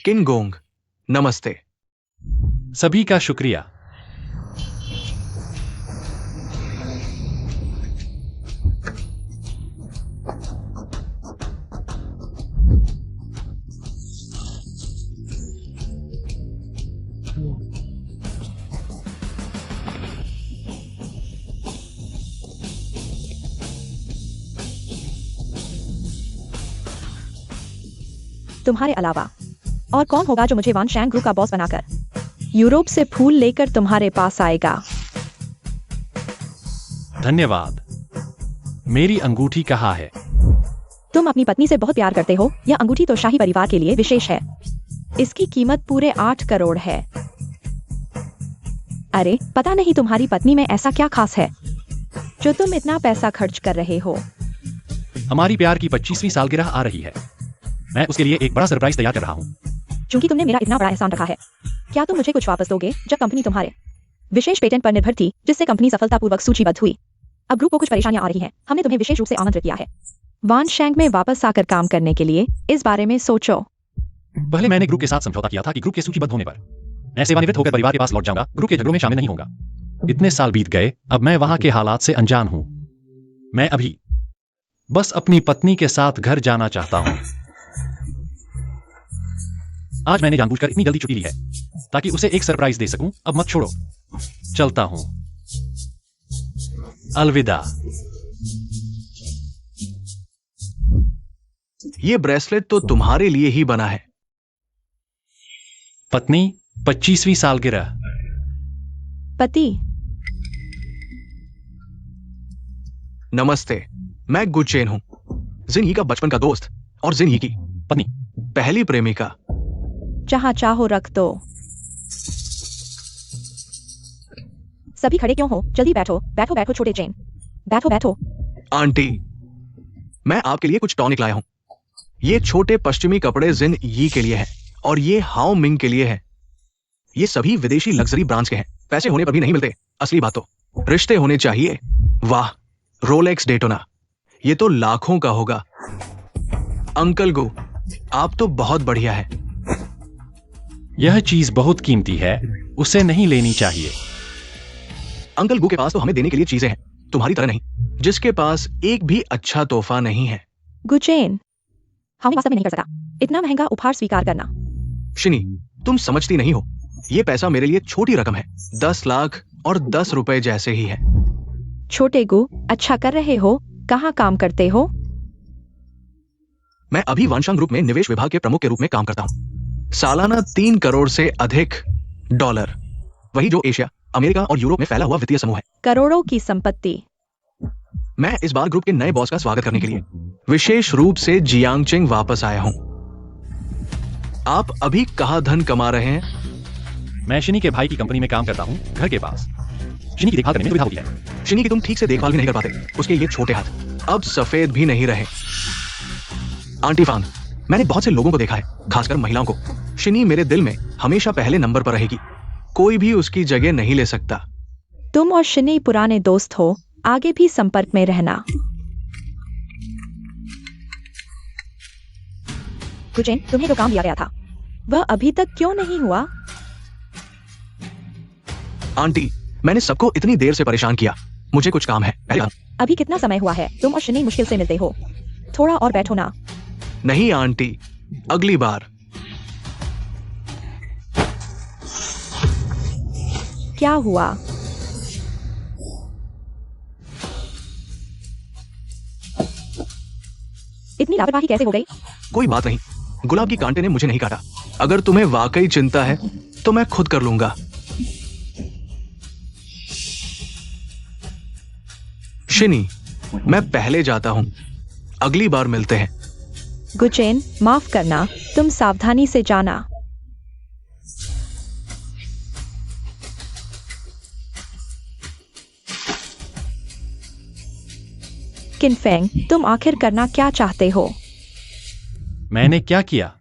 किनगोंग, नमस्ते। सभी का शुक्रिया। तुम्हारे अलावा और कौन होगा जो मुझे वानशैंग ग्रुप का बॉस बनाकर यूरोप से फूल लेकर तुम्हारे पास आएगा? धन्यवाद। मेरी अंगूठी कहाँ है? तुम अपनी पत्नी से बहुत प्यार करते हो। यह अंगूठी तो शाही परिवार के लिए विशेष है। इसकी कीमत पूरे 8 करोड़ है। अरे पता नहीं तुम्हारी पत्नी में ऐसा क्या खास है जो तुम इतना पैसा खर्च कर रहे हो। हमारी प्यार की 25वीं सालगिरह आ रही है। मैं उसके लिए एक बड़ा सरप्राइज तैयार कर रहा हूँ। चूंकि तुमने मेरा इतना बड़ा एहसान रखा है, क्या तुम मुझे कुछ वापस दोगे? जब कंपनी तुम्हारे विशेष पेटेंट पर निर्भर थी जिससे कंपनी सफलतापूर्वक सूचीबद्ध हुई, अब ग्रुप को कुछ परेशानियां आ रही हैं। हमने तुम्हें विशेष रूप से आमंत्रित किया है वानशैंग में वापस आकर काम करने के लिए। इस बारे में सोचो। पहले मैंने ग्रुप के साथ समझौता किया था कि ग्रुप के सूचीबद्ध होने पर मैं सेवानिवृत्त होकर परिवार के पास लौट जाऊंगा, ग्रुप के झगड़ों में शामिल नहीं होगा। इतने साल बीत गए, अब मैं वहां के हालात से अनजान हूं। मैं अभी बस अपनी पत्नी के साथ घर जाना चाहता हूं। आज मैंने जानबूझकर इतनी जल्दी छुट्टी ली है ताकि उसे एक सरप्राइज दे सकूं। अब मत छोड़ो, चलता हूं। अलविदा। ये ब्रेसलेट तो तुम्हारे लिए ही बना है। पत्नी 25वीं सालगिरह। पति, नमस्ते, मैं गुचेन हूं, जिनही का बचपन का दोस्त और जिनही की पत्नी, पहली प्रेमिका। जहां चाहो रख दो। सभी खड़े क्यों हो? जल्दी बैठो बैठो बैठो छोटे चेन, बैठो बैठो। आंटी, मैं आपके लिए कुछ टॉनिक लाया हूं। ये छोटे पश्चिमी कपड़े जिन यी के लिए हैं और ये हाओ मिंग के लिए है। ये सभी विदेशी लग्जरी ब्रांड्स के हैं। पैसे होने पर भी नहीं मिलते। असली बात तो रिश्ते होने चाहिए। वाह, रोलेक्स डेटोना, ये तो लाखों का होगा। अंकल गो, आप तो बहुत बढ़िया है। यह चीज बहुत कीमती है, उसे नहीं लेनी चाहिए। अंकल गो के पास तो हमें देने के लिए चीजें हैं, तुम्हारी तरह नहीं जिसके पास एक भी अच्छा तोहफा नहीं है। गुचेन, हमें वास्तव में नहीं कर सका इतना महंगा उपहार स्वीकार करना। शिनी, तुम समझती नहीं हो, ये पैसा मेरे लिए छोटी रकम है। 10 लाख और 10 रुपए जैसे ही है। छोटे गु, अच्छा कर रहे हो। कहाँ काम करते हो? मैं अभी वानशांग ग्रुप में निवेश विभाग के प्रमुख के रूप में काम करता हूँ। सालाना 3 करोड़ से अधिक डॉलर, वही जो एशिया, अमेरिका और यूरोप में फैला हुआ वित्तीय समूह है। करोड़ों की संपत्ति। मैं इस बार ग्रुप के नए बॉस का स्वागत करने के लिए विशेष रूप से जियांगचिंग वापस आया हूं। आप अभी कहां धन कमा रहे हैं? मैं शिनी के भाई की कंपनी में काम करता हूं, घर के पास। शिनी की देखभाल करने में सुविधा होती है। शिनी की तुम ठीक से देखभाल भी नहीं कर पाते। उसके ये छोटे हाथ अब सफेद भी नहीं रहे। आंटी फान, मैंने बहुत से लोगों को देखा है, खासकर महिलाओं को। शिनी मेरे दिल में हमेशा पहले नंबर पर रहेगी। कोई भी उसकी जगह नहीं ले सकता। तुम और शिनी पुराने दोस्त हो, आगे भी संपर्क में रहना। गुचेन, तुम्हें जो काम दिया गया था वह अभी तक क्यों नहीं हुआ? आंटी, मैंने सबको इतनी देर से परेशान किया। मुझे कुछ काम है। अभी कितना समय हुआ है? तुम और शिनी मुश्किल से मिलते हो। थोड़ा और बैठो ना। नहीं आंटी, अगली बार। क्या हुआ? इतनी लापरवाही कैसे हो गई? कोई बात नहीं, गुलाब की कांटे ने मुझे नहीं काटा। अगर तुम्हें वाकई चिंता है तो मैं खुद कर लूंगा। शिनी, मैं पहले जाता हूं, अगली बार मिलते हैं। गुचेन, माफ करना, तुम सावधानी से जाना। किनफेंग, तुम आखिर करना क्या चाहते हो? मैंने क्या किया?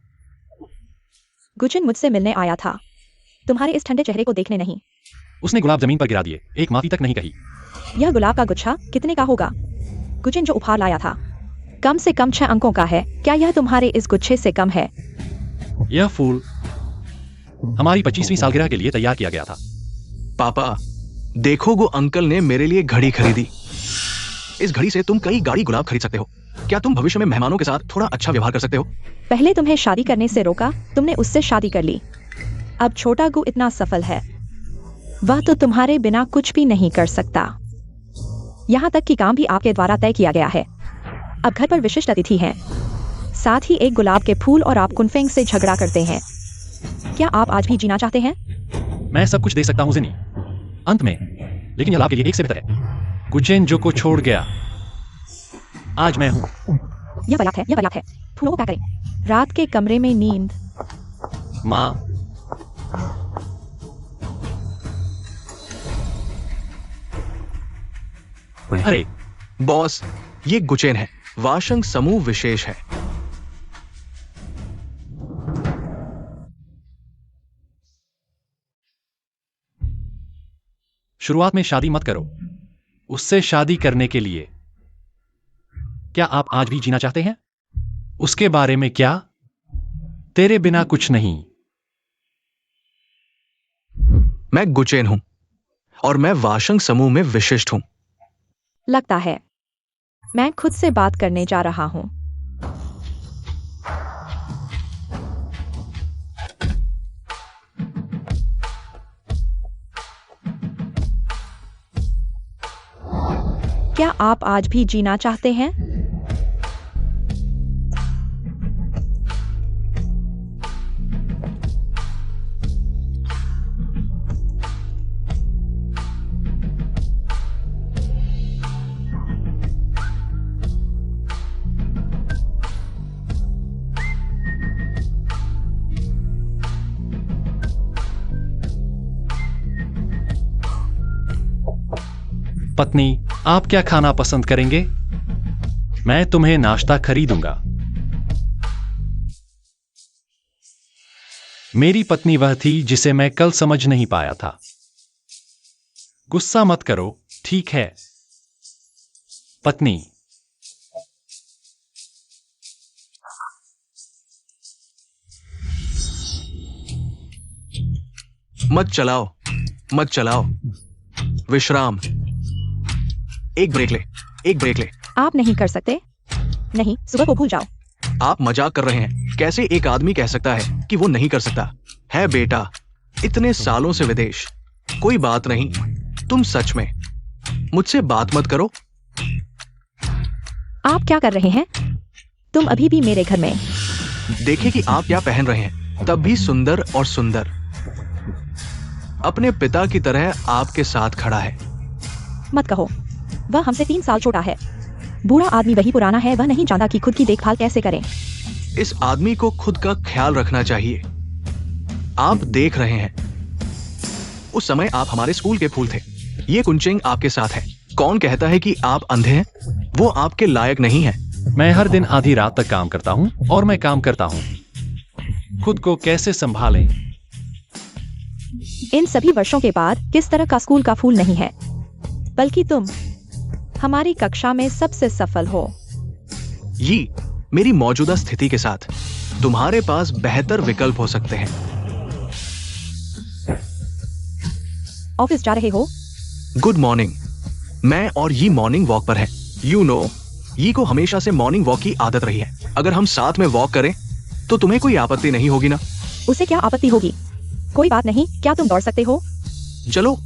गुचेन मुझसे मिलने आया था, तुम्हारे इस ठंडे चेहरे को देखने नहीं। उसने गुलाब जमीन पर गिरा दिए, एक माफी तक नहीं कही। यह गुलाब का गुच्छा कितने का होगा? गुचेन जो उपहार लाया था कम से कम 6 अंकों का है। क्या यह तुम्हारे इस गुच्छे से कम है? यह फूल हमारी 25वीं सालगिरह के लिए तैयार किया गया था। पापा, देखो वो अंकल ने मेरे लिए घड़ी खरीदी। इस घड़ी से तुम कई गाड़ी गुलाब खरीद सकते हो। क्या तुम भविष्य में मेहमानों के साथ थोड़ा अच्छा व्यवहार कर सकते हो? पहले तुम्हें शादी करने से रोका, तुमने उससे शादी कर ली। अब छोटा गु इतना सफल है, वह तो तुम्हारे बिना कुछ भी नहीं कर सकता। यहाँ तक कि काम भी आपके द्वारा तय किया गया है। अब घर पर विशिष्ट अतिथि हैं, साथ ही एक गुलाब के फूल, और आप कुनफेंग से झगड़ा करते हैं। क्या आप आज भी जीना चाहते हैं? मैं सब कुछ दे सकता हूँ जिनी, अंत में, लेकिन यह लाभ के लिए एक से बेहतर है। गुचेन जो को छोड़ गया, आज मैं हूँ। यह पर्याप्त है, यह पर्याप्त है। फूलों को क्या करें? रात के कमरे में नींद। माँ, अरे बॉस, ये गुचेन है। वाशंग समूह विशेष है। शुरुआत में शादी मत करो। उससे शादी करने के लिए क्या आप आज भी जीना चाहते हैं? उसके बारे में क्या? तेरे बिना कुछ नहीं। मैं गुचेन हूं और मैं वाशंग समूह में विशिष्ट हूं। लगता है मैं खुद से बात करने जा रहा हूं। क्या आप आज भी जीना चाहते हैं? पत्नी, आप क्या खाना पसंद करेंगे? मैं तुम्हें नाश्ता खरीदूंगा। मेरी पत्नी वह थी जिसे मैं कल समझ नहीं पाया था। गुस्सा मत करो, ठीक है? पत्नी, मत चलाओ, मत चलाओ। विश्राम। एक ब्रेक ले, एक ब्रेक ले। आप नहीं कर सकते। नहीं, सुबह को भूल जाओ। आप मजाक कर रहे हैं। कैसे एक आदमी कह सकता है कि वो नहीं कर सकता है? बेटा, इतने सालों से विदेश। कोई बात नहीं। तुम सच में मुझसे बात मत करो। आप क्या कर रहे हैं? तुम अभी भी मेरे घर में। देखे कि आप क्या पहन रहे हैं, तब भी सुंदर और सुंदर। अपने पिता की तरह आपके साथ खड़ा है। मत कहो, वह हमसे 3 साल छोटा है। बूढ़ा आदमी वही पुराना है, वह नहीं जानता कि खुद की देखभाल कैसे करें। इस आदमी को खुद का ख्याल रखना चाहिए। आप देख रहे हैं, उस समय आप हमारे स्कूल के फूल थे। ये कुंचिंग आपके साथ है। कौन कहता है कि आप अंधे हैं? वो आपके लायक नहीं है। मैं हर दिन आधी रात तक काम करता हूं और मैं काम करता हूं। खुद को कैसे संभालें? इन सभी वर्षों के बाद किस तरह का स्कूल का फूल नहीं है, बल्कि तुम हमारी कक्षा में सबसे सफल हो। ये मेरी मौजूदा स्थिति के साथ तुम्हारे पास बेहतर विकल्प हो सकते हैं। ऑफिस जा रहे हो? Good morning. मैं और ये मॉर्निंग वॉक पर है। यू नो, ये को हमेशा से मॉर्निंग वॉक की आदत रही है। अगर हम साथ में वॉक करें तो तुम्हें कोई आपत्ति नहीं होगी ना? उसे क्या आपत्ति होगी? कोई बात नहीं। क्या तुम दौड़ सकते हो? चलो।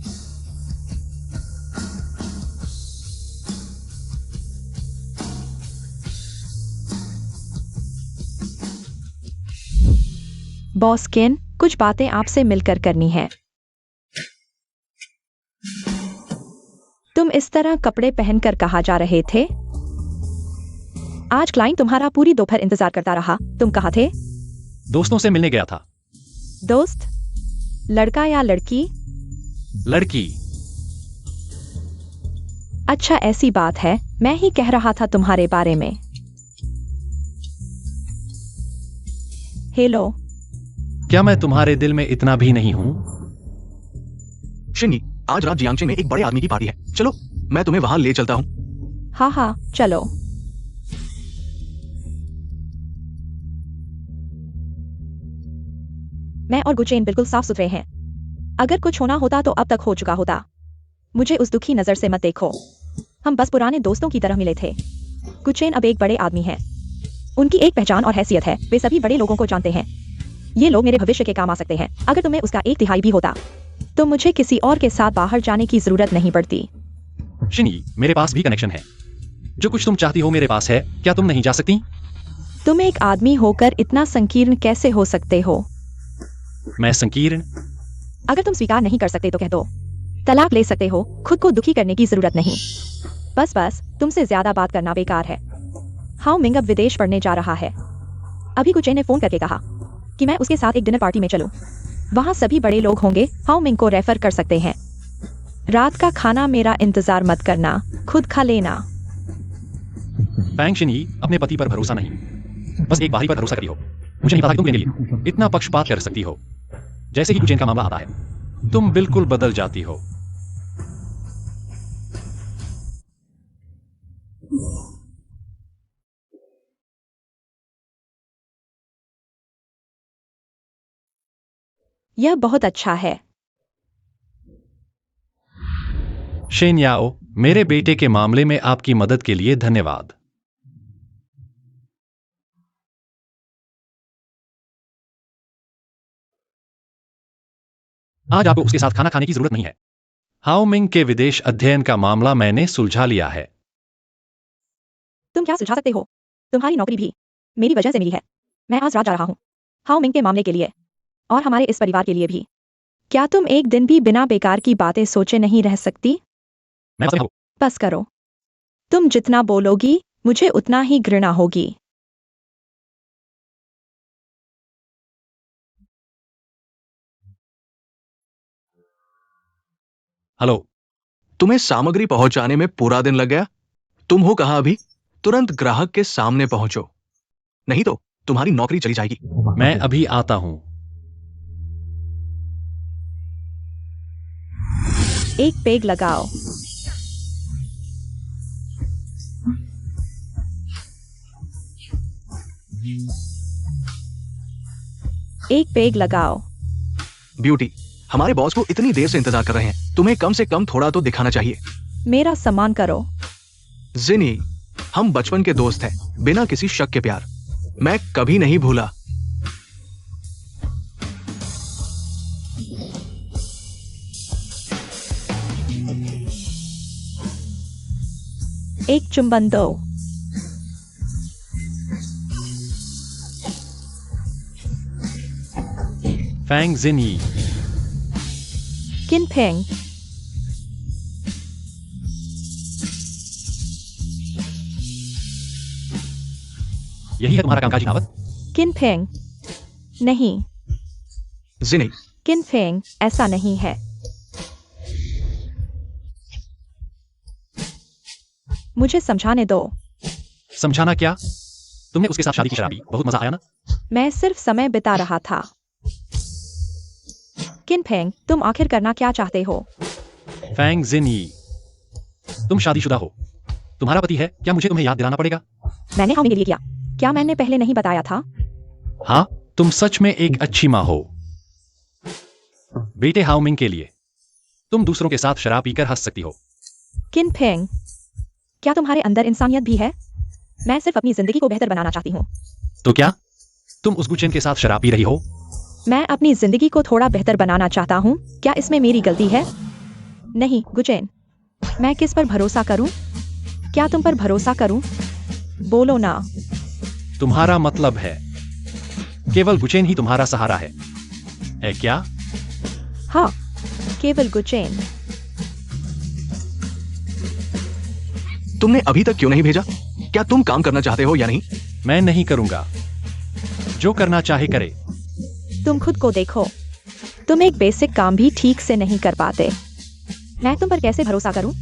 बॉस केन, कुछ बातें आपसे मिलकर करनी है। तुम इस तरह कपड़े पहनकर कहाँ जा रहे थे? आज क्लाइंट तुम्हारा पूरी दोपहर इंतजार करता रहा। तुम कहाँ थे? दोस्तों से मिलने गया था। दोस्त? लड़का या लड़की? लड़की। अच्छा, ऐसी बात है। मैं ही कह रहा था तुम्हारे बारे में। हेलो। क्या मैं तुम्हारे दिल में इतना भी नहीं हूं? शिनी, आज रात जियांगचे में एक बड़े आदमी की पार्टी है। चलो, मैं तुम्हें वहां ले चलता हूं। हाँ हाँ, चलो। मैं और गुचेन बिल्कुल साफ सुथरे हैं। अगर कुछ होना होता तो अब तक हो चुका होता। मुझे उस दुखी नजर से मत देखो। हम बस पुराने दोस्तों की तरह मिले थे। गुचेन अब एक बड़े आदमी है। उनकी एक पहचान और हैसियत है। वे सभी बड़े लोगों को जानते हैं। ये लोग मेरे भविष्य के काम आ सकते हैं। अगर तुम्हें उसका 1/3 भी होता तो मुझे किसी और के साथ बाहर जाने की जरूरत नहीं पड़ती। शिनी, मेरे पास भी कनेक्शन है। जो कुछ तुम चाहती हो मेरे पास है। क्या तुम नहीं जा सकती? तुम एक आदमी होकर इतना संकीर्ण कैसे हो सकते हो? मैं संकीर्ण? अगर तुम स्वीकार नहीं कर सकते तो कह दो। तलाक ले सकते हो। खुद को दुखी करने की जरूरत नहीं। बस तुमसे ज्यादा बात करना बेकार है। हाउ मिंग अब विदेश पढ़ने जा रहा है। अभी गुचेन ने फोन करके कहा कि मैं उसके साथ एक डिनर पार्टी में चलूं। वहां सभी बड़े लोग होंगे। हाउ मिंग को रेफर कर सकते हैं। रात का खाना मेरा इंतजार मत करना, खुद खा लेना। फैंग शिनी, अपने पति पर भरोसा नहीं, बस एक बारी पर भरोसा करी हो। मुझे नहीं पता कि तुम मेरे लिए इतना पक्षपात कर सकती हो। जैसे ही गुचेन का मामला आता है तुम बिल्कुल बदल जाती हो। यह बहुत अच्छा है। शेन याओ, मेरे बेटे के मामले में आपकी मदद के लिए धन्यवाद। आज आपको उसके साथ खाना खाने की जरूरत नहीं है। हाओ मिंग के विदेश अध्ययन का मामला मैंने सुलझा लिया है। तुम क्या सुझा सकते हो? तुम्हारी नौकरी भी मेरी वजह से मिली है। मैं आज रात जा रहा हूँ हाउ मिंग के मामले के लिए और हमारे इस परिवार के लिए भी। क्या तुम एक दिन भी बिना बेकार की बातें सोचे नहीं रह सकती? मैं समझा हूं। बस करो। तुम जितना बोलोगी मुझे उतना ही घृणा होगी। हेलो। तुम्हें सामग्री पहुंचाने में पूरा दिन लग गया। तुम हो कहां अभी? तुरंत ग्राहक के सामने पहुंचो, नहीं तो तुम्हारी नौकरी चली जाएगी। मैं अभी आता हूं। एक पेग लगाओ। एक पेग लगाओ। ब्यूटी, हमारे बॉस को इतनी देर से इंतजार कर रहे हैं। तुम्हें कम से कम थोड़ा तो दिखाना चाहिए। मेरा सम्मान करो। जिनी, हम बचपन के दोस्त हैं, बिना किसी शक के प्यार। मैं कभी नहीं भूला। एक चुंबन दो। फैंग जिनी। किन फेंग। यही है तुम्हारा कामकाजी नावत? किन फेंग। नहीं, जिनी, किन फेंग ऐसा नहीं है। मुझे समझाने दो। समझाना क्या? तुमने उसके साथ शादी की शराबी, बहुत मजा आया ना? मैं सिर्फ समय बिता रहा था। किन फेंग, तुम आखिर करना क्या चाहते हो? फैंग जिनी, तुम शादीशुदा हो। तुम्हारा पति है। क्या मुझे तुम्हें याद दिलाना पड़ेगा? मैंने हाउ मिंग के लिए किया। क्या मैंने पहले नहीं बताया था? हाँ, तुम सच में एक अच्छी माँ हो। बेटे हाउ मिंग के लिए तुम दूसरों के साथ शराब पीकर हंस सकती हो। किन फेंग, क्या तुम्हारे अंदर इंसानियत भी है? मैं सिर्फ अपनी जिंदगी को बेहतर बनाना चाहती हूँ। तो क्या तुम उस गुचेन के साथ शराब पी रही हो? मैं अपनी जिंदगी को थोड़ा बेहतर बनाना चाहता हूँ। क्या इसमें मेरी गलती है? नहीं गुचेन, मैं किस पर भरोसा करूं? क्या तुम पर भरोसा करूं? बोलो ना। तुम्हारा मतलब है केवल गुचेन ही तुम्हारा सहारा है क्या? हाँ, केवल गुचेन। तुमने अभी तक क्यों नहीं भेजा? क्या तुम काम करना चाहते हो या नहीं? मैं नहीं करूंगा। जो करना चाहे करे। तुम खुद को देखो। तुम एक बेसिक काम भी ठीक से नहीं कर पाते। मैं तुम पर कैसे भरोसा करूं?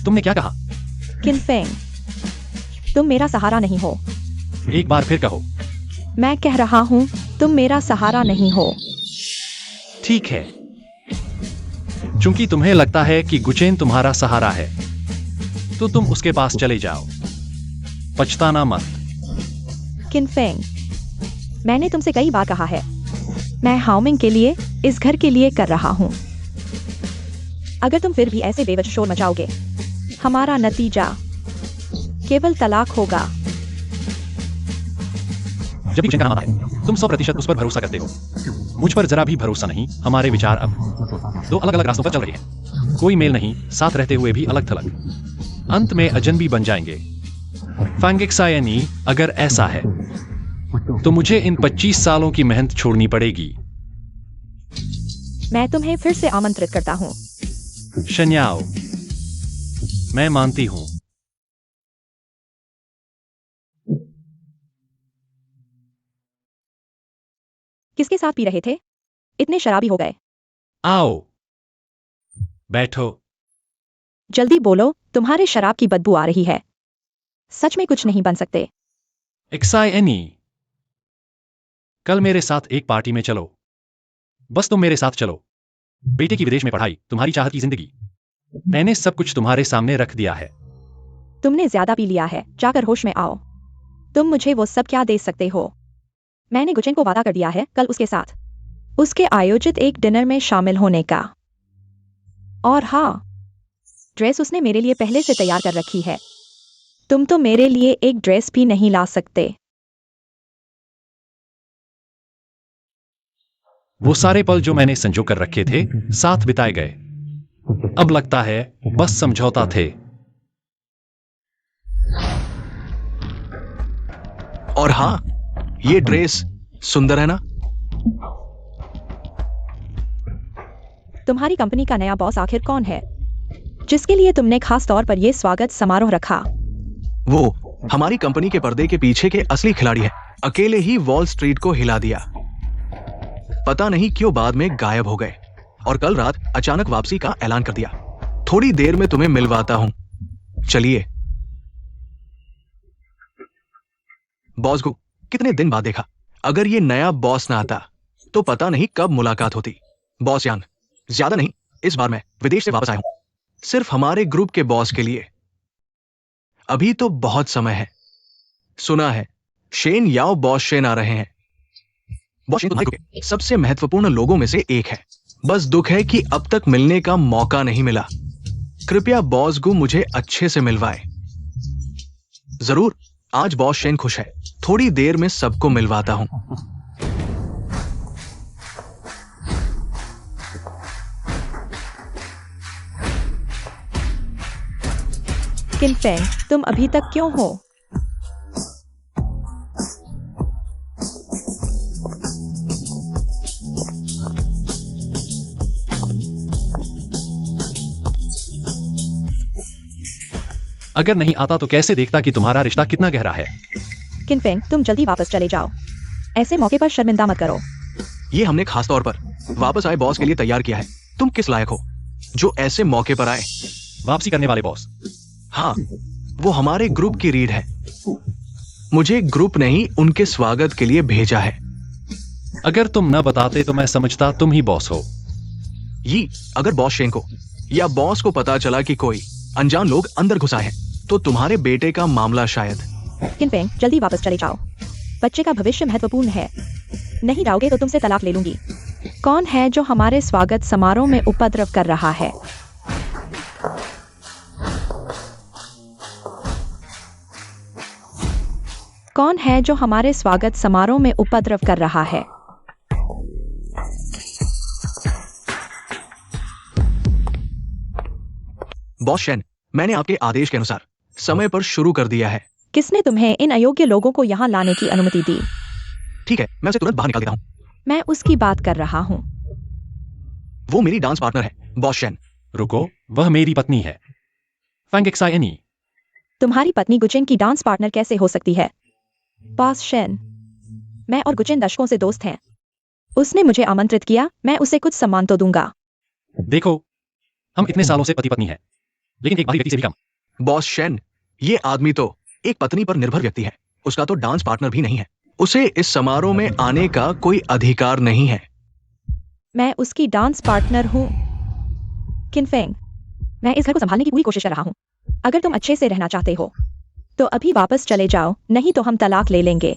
तुमने क्या कहा? किन फेंग, तुम मेरा सहारा नहीं हो। एक बार फिर कहो। मैं कह रहा हूं तुम मेरा सहारा नहीं हो। ठीक है, चूंकि तुम्हें लगता है कि गुचेन तुम्हारा सहारा है तो तुम उसके पास चले जाओ। पछताना मत। किन फेंग, मैंने तुमसे कई बार कहा है मैं हाउमिंग के लिए इस घर के लिए कर रहा हूँ। अगर तुम फिर भी ऐसे बेवजह शोर मचाओगे, हमारा नतीजा केवल तलाक होगा। जब भी गुचेन का नाम आता है तुम 100% उस पर भरोसा करते हो। मुझ पर जरा भी भरोसा नहीं। हमारे विचार अब दो अलग अलग रास्तों पर चल रहे हैं। कोई मेल नहीं, साथ रहते हुए भी अलग थलग। अंत में अजनबी बन जाएंगे। फैंगिक्सायनी, अगर ऐसा है तो मुझे इन 25 सालों की मेहनत छोड़नी पड़ेगी। मैं तुम्हें फिर से आमंत्रित करता हूँ। शन्याओ, मैं मानती हूं। किसके साथ पी रहे थे? इतने शराबी हो गए। आओ, बैठो। जल्दी बोलो, तुम्हारे शराब की बदबू आ रही है। सच में कुछ नहीं बन सकते। एक्सायनी, कल मेरे साथ एक पार्टी में चलो। बस तुम मेरे साथ चलो। बेटे की विदेश में पढ़ाई, तुम्हारी चाहत की जिंदगी, मैंने सब कुछ तुम्हारे सामने रख दिया है। तुमने ज्यादा पी लिया है, जाकर होश में आओ। तुम मुझे वो सब क्या दे सकते हो? मैंने गुचेन को वादा कर दिया है कल उसके साथ उसके आयोजित एक डिनर में शामिल होने का। और हाँ, ड्रेस उसने मेरे लिए पहले से तैयार कर रखी है। तुम तो मेरे लिए एक ड्रेस भी नहीं ला सकते। वो सारे पल जो मैंने संजो कर रखे थे साथ बिताए गए। अब लगता है बस समझौता थे। और हाँ, ये ड्रेस सुंदर है ना? तुम्हारी कंपनी का नया बॉस आखिर कौन है, जिसके लिए तुमने खास तौर पर यह स्वागत समारोह रखा? वो हमारी कंपनी के पर्दे के पीछे के असली खिलाड़ी है। अकेले ही वॉल स्ट्रीट को हिला दिया। पता नहीं क्यों बाद में गायब हो गए और कल रात अचानक वापसी का ऐलान कर दिया। थोड़ी देर में तुम्हें मिलवाता हूं। चलिए। बॉस को कितने दिन बाद देखा। अगर ये नया बॉस ना आता तो पता नहीं कब मुलाकात होती। बॉस यान, ज्यादा नहीं, इस बार मैं विदेश से वापस आया हूं सिर्फ हमारे ग्रुप के बॉस के लिए। अभी तो बहुत समय है। सुना है शेन याओ बॉस शेन आ रहे हैं। बॉस शेन तुम्हारे ग्रुप के सबसे महत्वपूर्ण लोगों में से एक है। बस दुख है कि अब तक मिलने का मौका नहीं मिला। कृपया बॉस गु मुझे अच्छे से मिलवाए। जरूर, आज बॉस शेन खुश है। थोड़ी देर में सबको मिलवाता हूं। किन फेंग, तुम अभी तक क्यों हो? अगर नहीं आता तो कैसे देखता कि तुम्हारा रिश्ता कितना गहरा है। किन फेंग, तुम जल्दी वापस चले जाओ। ऐसे मौके पर शर्मिंदा मत करो। ये हमने खास तौर पर वापस आए बॉस के लिए तैयार किया है। तुम किस लायक हो जो ऐसे मौके पर आए? वापसी करने वाले बॉस। हाँ, वो हमारे ग्रुप की रीढ़ है। मुझे ग्रुप ने ही उनके स्वागत के लिए भेजा है। अगर तुम न बताते तो मैं समझता तुम ही बॉस हो। ये अगर बॉस शेन को या बॉस को पता चला कि कोई अनजान लोग अंदर घुसा है तो तुम्हारे बेटे का मामला शायद। किन फेंग, जल्दी वापस चले जाओ। बच्चे का भविष्य महत्वपूर्ण है। नहीं जाओगे तो तुमसे तलाक ले लूंगी। कौन है जो हमारे स्वागत समारोह में उपद्रव कर रहा है? कौन है जो हमारे स्वागत समारोह में उपद्रव कर रहा है? बॉस शेन, मैंने आपके आदेश के अनुसार समय पर शुरू कर दिया है। किसने तुम्हें इन अयोग्य लोगों को यहाँ लाने की अनुमति दी? ठीक है, मैं उसे तुरंत बाहर निकाल देता हूँ। मैं उसकी बात कर रहा हूँ। वो मेरी डांस पार्टनर है, बॉस शेन। रुको, वह मेरी पत्नी है। फैंगिक्सायनी। तुम्हारी पत्नी गुचेन की डांस पार्टनर कैसे हो सकती है? बॉस शेन, मैं और गुचेन दशकों से दोस्त हैं। उसने मुझे आमंत्रित किया, मैं उसे कुछ सम्मान तो दूंगा। देखो, हम इतने सालों से पति पत्नी हैं, लेकिन एक बाहरी व्यक्ति से भी कम। बॉस शेन, ये आदमी तो एक पत्नी पर निर्भर व्यक्ति है। उसका तो डांस पार्टनर भी नहीं है। उसे इस समारोह में आने का कोई अधिकार नहीं है। मैं उसकी डांस पार्टनर हूँ। किन फेंग, मैं इस घर को संभालने की पूरी कोशिश कर रहा हूँ। अगर तुम अच्छे से रहना चाहते हो तो अभी वापस चले जाओ, नहीं तो हम तलाक ले लेंगे।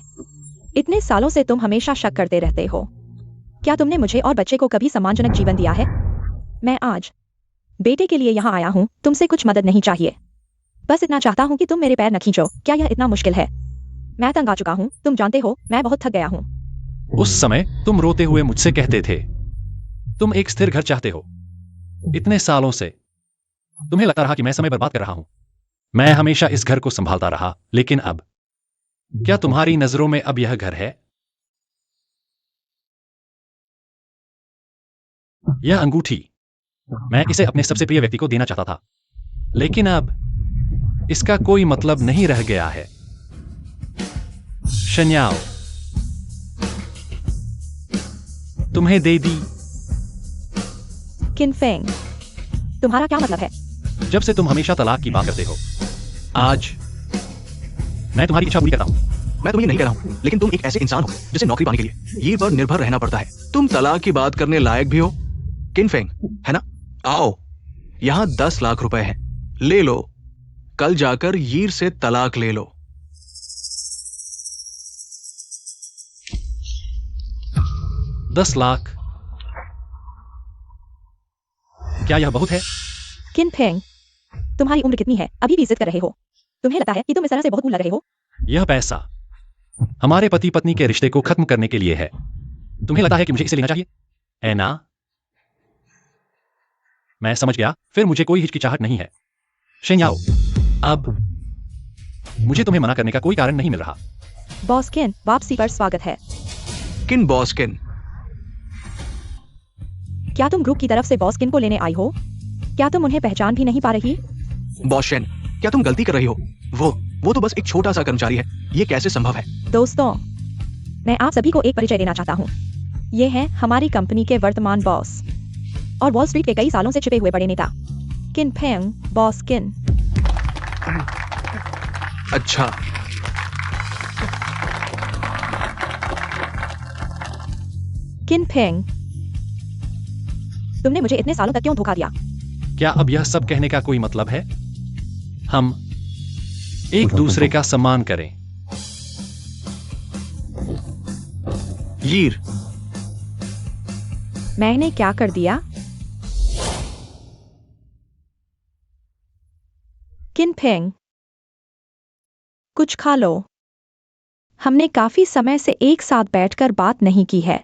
इतने सालों से तुम हमेशा शक करते रहते हो। क्या तुमने मुझे और बच्चे को कभी सम्मानजनक जीवन दिया है? मैं आज बेटे के लिए यहाँ आया हूँ, तुमसे कुछ मदद नहीं चाहिए। बस इतना चाहता हूँ कि तुम मेरे पैर न खींचो। क्या यह इतना मुश्किल है? मैं तंग आ चुका हूँ, तुम जानते हो मैं बहुत थक गया हूँ। उस समय तुम रोते हुए मुझसे कहते थे तुम एक स्थिर घर चाहते हो। इतने सालों से तुम्हें लगता रहा कि मैं समय बर्बाद कर रहा हूं। मैं हमेशा इस घर को संभालता रहा, लेकिन अब क्या तुम्हारी नजरों में अब यह घर है? यह अंगूठी मैं इसे अपने सबसे प्रिय व्यक्ति को देना चाहता था, लेकिन अब इसका कोई मतलब नहीं रह गया है। शन्याओ तुम्हें दे दी। किन फेंग, तुम्हारा क्या मतलब है? जब से तुम हमेशा तलाक की बात करते हो, आज मैं तुम्हारी इच्छा पूरी करता हूं। मैं तुम्हें नहीं कह रहा हूँ, लेकिन तुम एक ऐसे इंसान हो जिसे नौकरी पाने के लिए ये पर निर्भर रहना पड़ता है। तुम तलाक की बात करने लायक भी हो, किन फेंग, है ना? आओ, यहाँ 10 लाख रुपए हैं, ले लो। कल जाकर यीर से तलाक ले लो। $10 लाख? क्या यह बहुत है? किन फेंग, तुम्हारी उम्र कितनी है? अभी भी जिद कर रहे हो? तुम्हें लगता है कि तुम इस तरह से बहुत कूल लग रहे हो? यह पैसा हमारे पति पत्नी के रिश्ते को खत्म करने के लिए है। तुम्हें लगता है कि मुझे इसे लेना चाहिए, है ना? मैं समझ गया, फिर मुझे कोई हिचकिचाहट नहीं है। शेन्याओ, अब मुझे तुम्हें मना करने का कोई कारण नहीं मिल रहा। बॉस किन, वापसी पर स्वागत है। किन बॉस किन? क्या तुम ग्रुप की तरफ से बॉस किन को लेने आई हो? क्या तुम उन्हें पहचान भी नहीं पा रही? बॉस शेन, क्या तुम गलती कर रही हो? वो तो बस एक छोटा सा कर्मचारी है। ये कैसे संभव है? दोस्तों, मैं आप सभी को एक परिचय देना चाहता हूँ। ये हैं हमारी कंपनी के वर्तमान बॉस और वॉल स्ट्रीट के कई सालों से छिपे हुए बड़े नेता, किन फेंग, बॉस किन। अच्छा, किन फेंग, तुमने मुझे इतने सालों तक क्यों धोखा दिया? क्या अब यह सब कहने का कोई मतलब है? हम एक दूसरे का सम्मान करें। यीर, मैंने क्या कर दिया? किन फेंग, कुछ खा लो। हमने काफी समय से एक साथ बैठकर बात नहीं की है।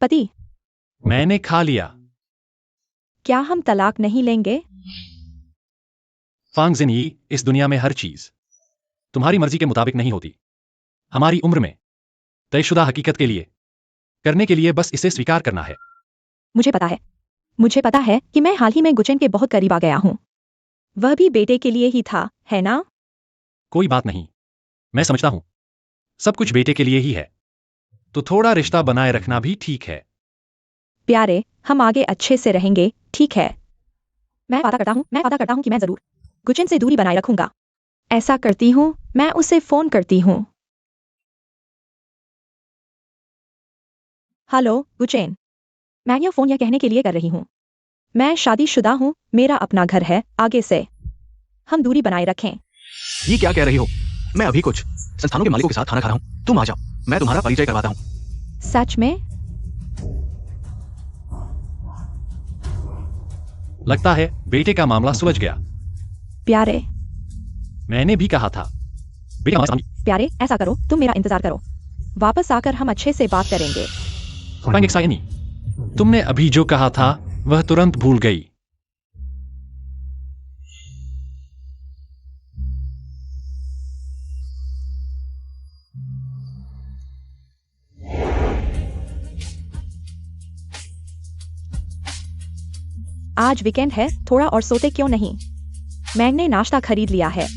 पति, मैंने खा लिया। क्या हम तलाक नहीं लेंगे? फांग जिनयी, इस दुनिया में हर चीज तुम्हारी मर्जी के मुताबिक नहीं होती। हमारी उम्र में तयशुदा हकीकत के लिए करने के लिए बस इसे स्वीकार करना है। मुझे पता है कि मैं हाल ही में गुचेन के बहुत करीब आ गया हूँ। वह भी बेटे के लिए ही था, है ना? कोई बात नहीं, मैं समझता हूं सब कुछ बेटे के लिए ही है, तो थोड़ा रिश्ता बनाए रखना भी ठीक है। प्यारे, हम आगे अच्छे से रहेंगे, ठीक है? मैं वादा करता हूँ कि मैं जरूर गुचेन से दूरी बनाए रखूंगा। ऐसा करती हूँ, मैं उसे फोन करती हूँ। हेलो गुचेन, मैं यह फोन कहने के लिए कर रही हूँ। मैं शादीशुदा हूँ, मेरा अपना घर है, आगे से हम दूरी बनाए रखें। ये क्या कह रही हो? मैं अभी कुछ संस्थानों के मालिकों के साथ खाना खा रहा हूँ। तुम आ जाओ, मैं तुम्हारा परिचय करवाता हूँ। सच में? लगता है बेटे का मामला सुलझ गया। प्यारे, मैंने भी कहा था बेटे का मामला प्यारे, ऐसा करो, तुम मेरा इंतजार करो। वापस आकर हम अच्छे से बात करेंगे। फांग एक्साइनी, तुमने अभी जो कहा था वह तुरंत भूल गई। आज वीकेंड है, थोड़ा और सोते क्यों नहीं? मैंने नाश्ता खरीद लिया है।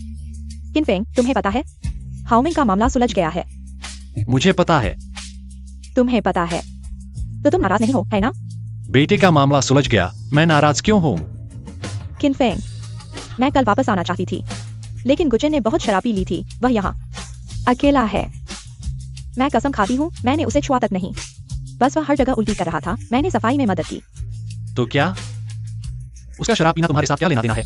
किनफेंग, तुम्हें पता है हाओमिंग का मामला सुलझ गया है। मुझे पता है। तुम्हें पता है तो तुम नाराज नहीं हो, है ना? बेटे का मामला सुलझ गया, मैं नाराज क्यों हूं? किनफेंग, मैं कल वापस आना चाहती थी, लेकिन गुचेन ने बहुत शराबी ली थी। वह यहाँ अकेला है। मैं कसम खाती हूँ मैंने उसे छुआ तक नहीं। बस वह हर जगह उल्टी कर रहा था, मैंने सफाई में मदद की। तो क्या उसका शराब पीना तुम्हारे साथ क्या लेना देना है?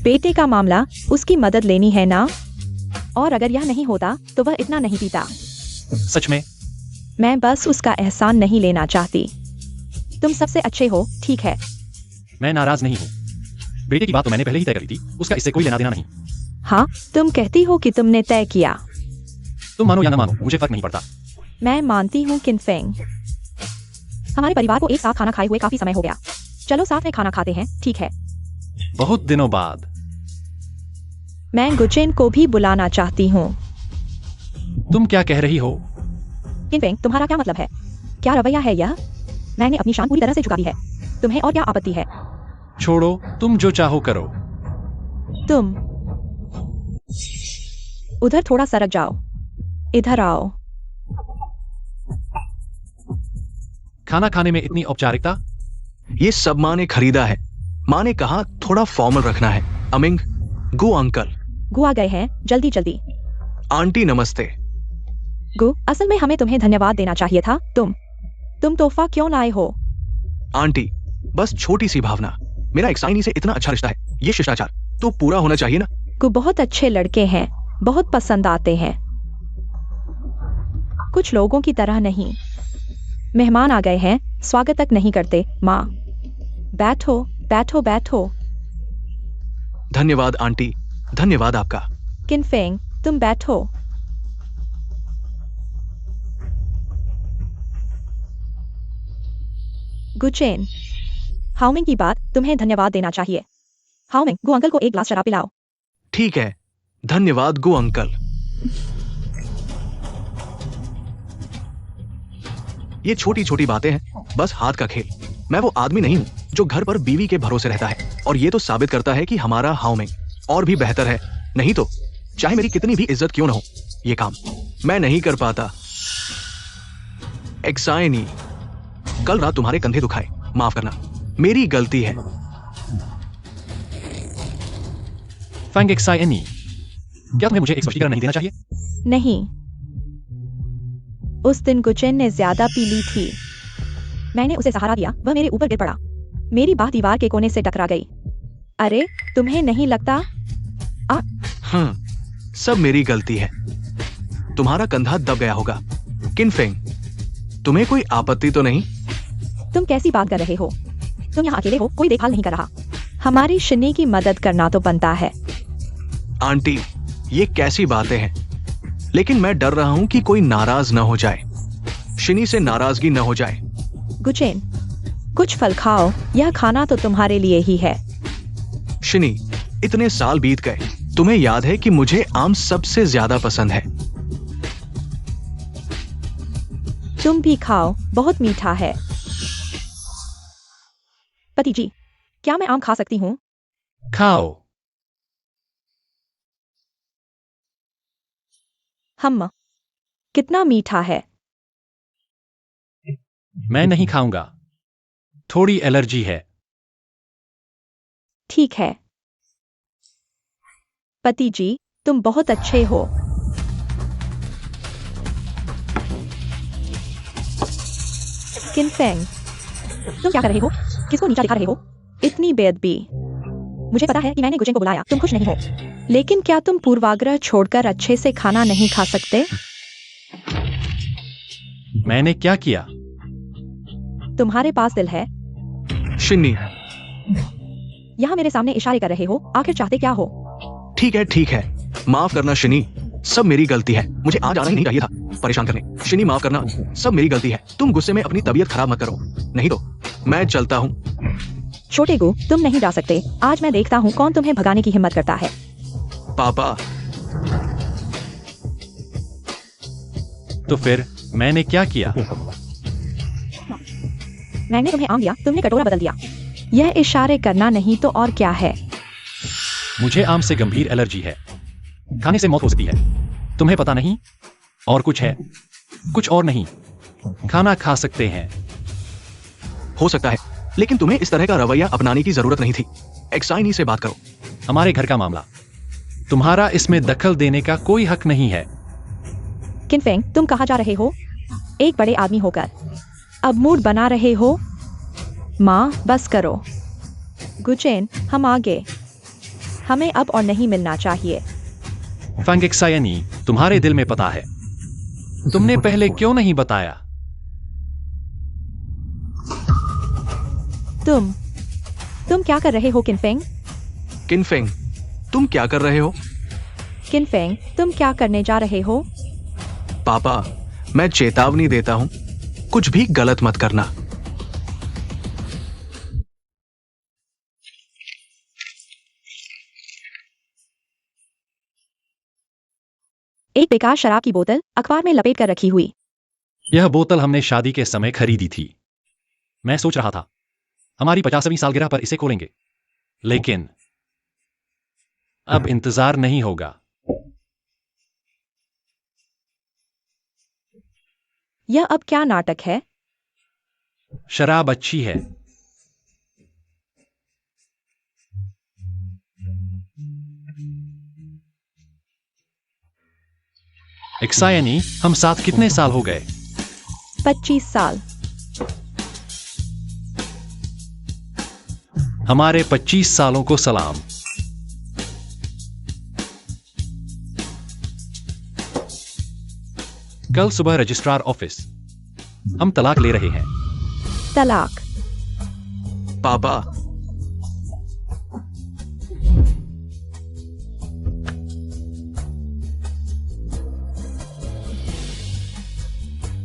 बेटे का मामला, उसकी मदद लेनी है ना। और अगर यह नहीं होता तो वह इतना नहीं पीता। सच में? मैं बस उसका एहसान नहीं लेना चाहती। तुम सबसे अच्छे हो, ठीक है। मैं नाराज नहीं हूँ। बेटे की बात तो मैंने पहले ही तय करी थी, उसका इससे कोई लेना देना नहीं। हाँ, तुम कहती हो कि तुमने तय किया। तुम मानो या ना मानो, मुझे फर्क नहीं पड़ता। मैं मानती हूँ किनफेंग। हमारे परिवार को एक साथ खाना खाए हुए काफी समय हो गया। चलो साथ में खाना खाते हैं, ठीक है। बहुत दिनों बाद। मैं गुचेन को भी बुलाना चाहती हूँ। तुम क्या कह रही हो? किनफेंग, तुम्हारा क्या मतलब है? क्या रवैया है यह? मैंने अपनी शान पूरी तरह से झुका दी है। तुम्हें और क्या आपत्ति है? छोड़ो, तुम जो चाहो करो। तुम उधर थोड़ा सरक जाओ, इधर आओ। खाना खाने में इतनी औपचारिकता? ये सब माँ ने खरीदा है। माँ ने कहा थोड़ा फॉर्मल रखना है। अमिंग, गु अंकल। गु आ गए हैं, जल्दी जल्दी। आंटी नमस्ते। गु, असल में हमें तुम्हें धन्यवाद देना चाहिए था। तुम तोहफा क्यों लाए हो? आंटी, बस छोटी सी भावना। मेरा एक्साइनी से इतना अच्छा रिश्ता है, ये शिष्टाचार तो पूरा होना चाहिए ना। गु, बहुत अच्छे लड़के हैं, बहुत पसंद आते हैं। कुछ लोगों की तरह नहीं। मेहमान आ गए हैं, स्वागत तक नहीं करते। माँ, बैठो बैठो बैठो। धन्यवाद आंटी, धन्यवाद आपका। किनफेंग, तुम बैठो। गुचेन, हाओमिंग की बात तुम्हें धन्यवाद देना चाहिए। हाओमिंग, गु अंकल को एक ग्लास शराब पिलाओ। ठीक है, धन्यवाद गु अंकल। ये छोटी छोटी बातें हैं, बस हाथ का खेल। मैं वो आदमी नहीं हूं जो घर पर बीवी के भरोसे रहता है, और ये तो साबित करता है कि हमारा हाओमिंग और भी बेहतर है। नहीं तो चाहे मेरी कितनी भी इज्जत क्यों ना हो, ये काम मैं नहीं कर पाता। एक्साइनी, कल रात तुम्हारे कंधे दुखाए, माफ करना, मेरी गलती है। फैंग एक्साइनी, क्या तुम्हें मुझे एक स्पष्टीकरण नहीं देना चाहिए? नहीं, उस दिन गुचेन ने ज्यादा पी ली थी। मैंने उसे सहारा दिया, वह मेरे ऊपर गिर पड़ा। मेरी बाह दीवार के कोने से टकरा गई। अरे, तुम्हें नहीं लगता? सब मेरी गलती है। तुम्हारा कंधा दब गया होगा। किनफेंग, तुम्हें कोई आपत्ति तो नहीं? तुम कैसी बात कर रहे हो? तुम यहाँ अकेले हो, कोई देखभाल नहीं कर रहा। हमारी शिनी की मदद करना तो बनता है। आंटी, ये कैसी बातें हैं? लेकिन मैं डर रहा हूं कि कोई नाराज न हो जाए, शिनी से नाराजगी न हो जाए। गुचेन, कुछ फल खाओ, यह खाना तो तुम्हारे लिए ही है। शिनी, इतने साल बीत गए, तुम्हें याद है कि मुझे आम सबसे ज्यादा पसंद है। तुम भी खाओ, बहुत मीठा है। पति जी, क्या मैं आम खा सकती हूँ? खाओ। कितना मीठा है। मैं नहीं खाऊंगा, थोड़ी एलर्जी है। ठीक है। पति जी, तुम बहुत अच्छे हो। किनफेंग, तुम क्या कर रहे हो? किसको नीचा दिखा रहे हो? इतनी बेअदबी। मुझे पता है कि मैंने गुचेन को बुलाया, तुम खुश नहीं हो। लेकिन क्या तुम पूर्वाग्रह छोड़कर अच्छे से खाना नहीं खा सकते? मैंने क्या किया? तुम्हारे पास दिल है। शिनी, यहाँ मेरे सामने इशारे कर रहे हो, आखिर चाहते क्या हो? ठीक है, माफ करना शिनी, सब मेरी गलती है। मुझे आज आना ही नहीं चाहिए था परेशान करने। शिनी, माफ करना, सब मेरी गलती है। तुम गुस्से में अपनी तबीयत खराब मत करो, नहीं तो मैं चलता हूँ। छोटे गु, तुम नहीं जा सकते। आज मैं देखता हूँ कौन तुम्हें भगाने की हिम्मत करता है। पापा। तो फिर मैंने क्या किया? मैंने तुम्हें आम दिया, तुमने कटोरा बदल दिया। यह इशारे करना नहीं तो और क्या है? मुझे आम से गंभीर एलर्जी है, खाने से मौत हो सकती है। तुम्हें पता नहीं? और कुछ है? कुछ और नहीं, खाना खा सकते हैं। हो सकता है, लेकिन तुम्हें इस तरह का रवैया अपनाने की जरूरत नहीं थी। एक्साइनी से बात करो। हमारे घर का मामला, तुम्हारा इसमें दखल देने का कोई हक नहीं है। किनफेंग, तुम कहाँ जा रहे हो? एक बड़े आदमी होकर अब मूड बना रहे हो? माँ, बस करो। गुचेन, हम आगे। हमें अब और नहीं मिलना चाहिए। फैंगिक्सायनी, तुम्हारे दिल में पता है, तुमने पहले क्यों नहीं बताया? तुम क्या कर रहे हो किनफेंग? किनफेंग, तुम क्या कर रहे हो? किनफेंग, तुम क्या करने जा रहे हो? पापा, मैं चेतावनी देता हूं, कुछ भी गलत मत करना। एक बेकार शराब की बोतल अखबार में लपेट कर रखी हुई। यह बोतल हमने शादी के समय खरीदी थी। मैं सोच रहा था हमारी 50वीं सालगिरह पर इसे खोलेंगे, लेकिन अब इंतजार नहीं होगा। यह अब क्या नाटक है? शराब अच्छी है। एक्सायनी, हम साथ कितने साल हो गए? 25 साल। हमारे 25 सालों को सलाम। कल सुबह रजिस्ट्रार ऑफिस, हम तलाक ले रहे हैं। तलाक? पापा,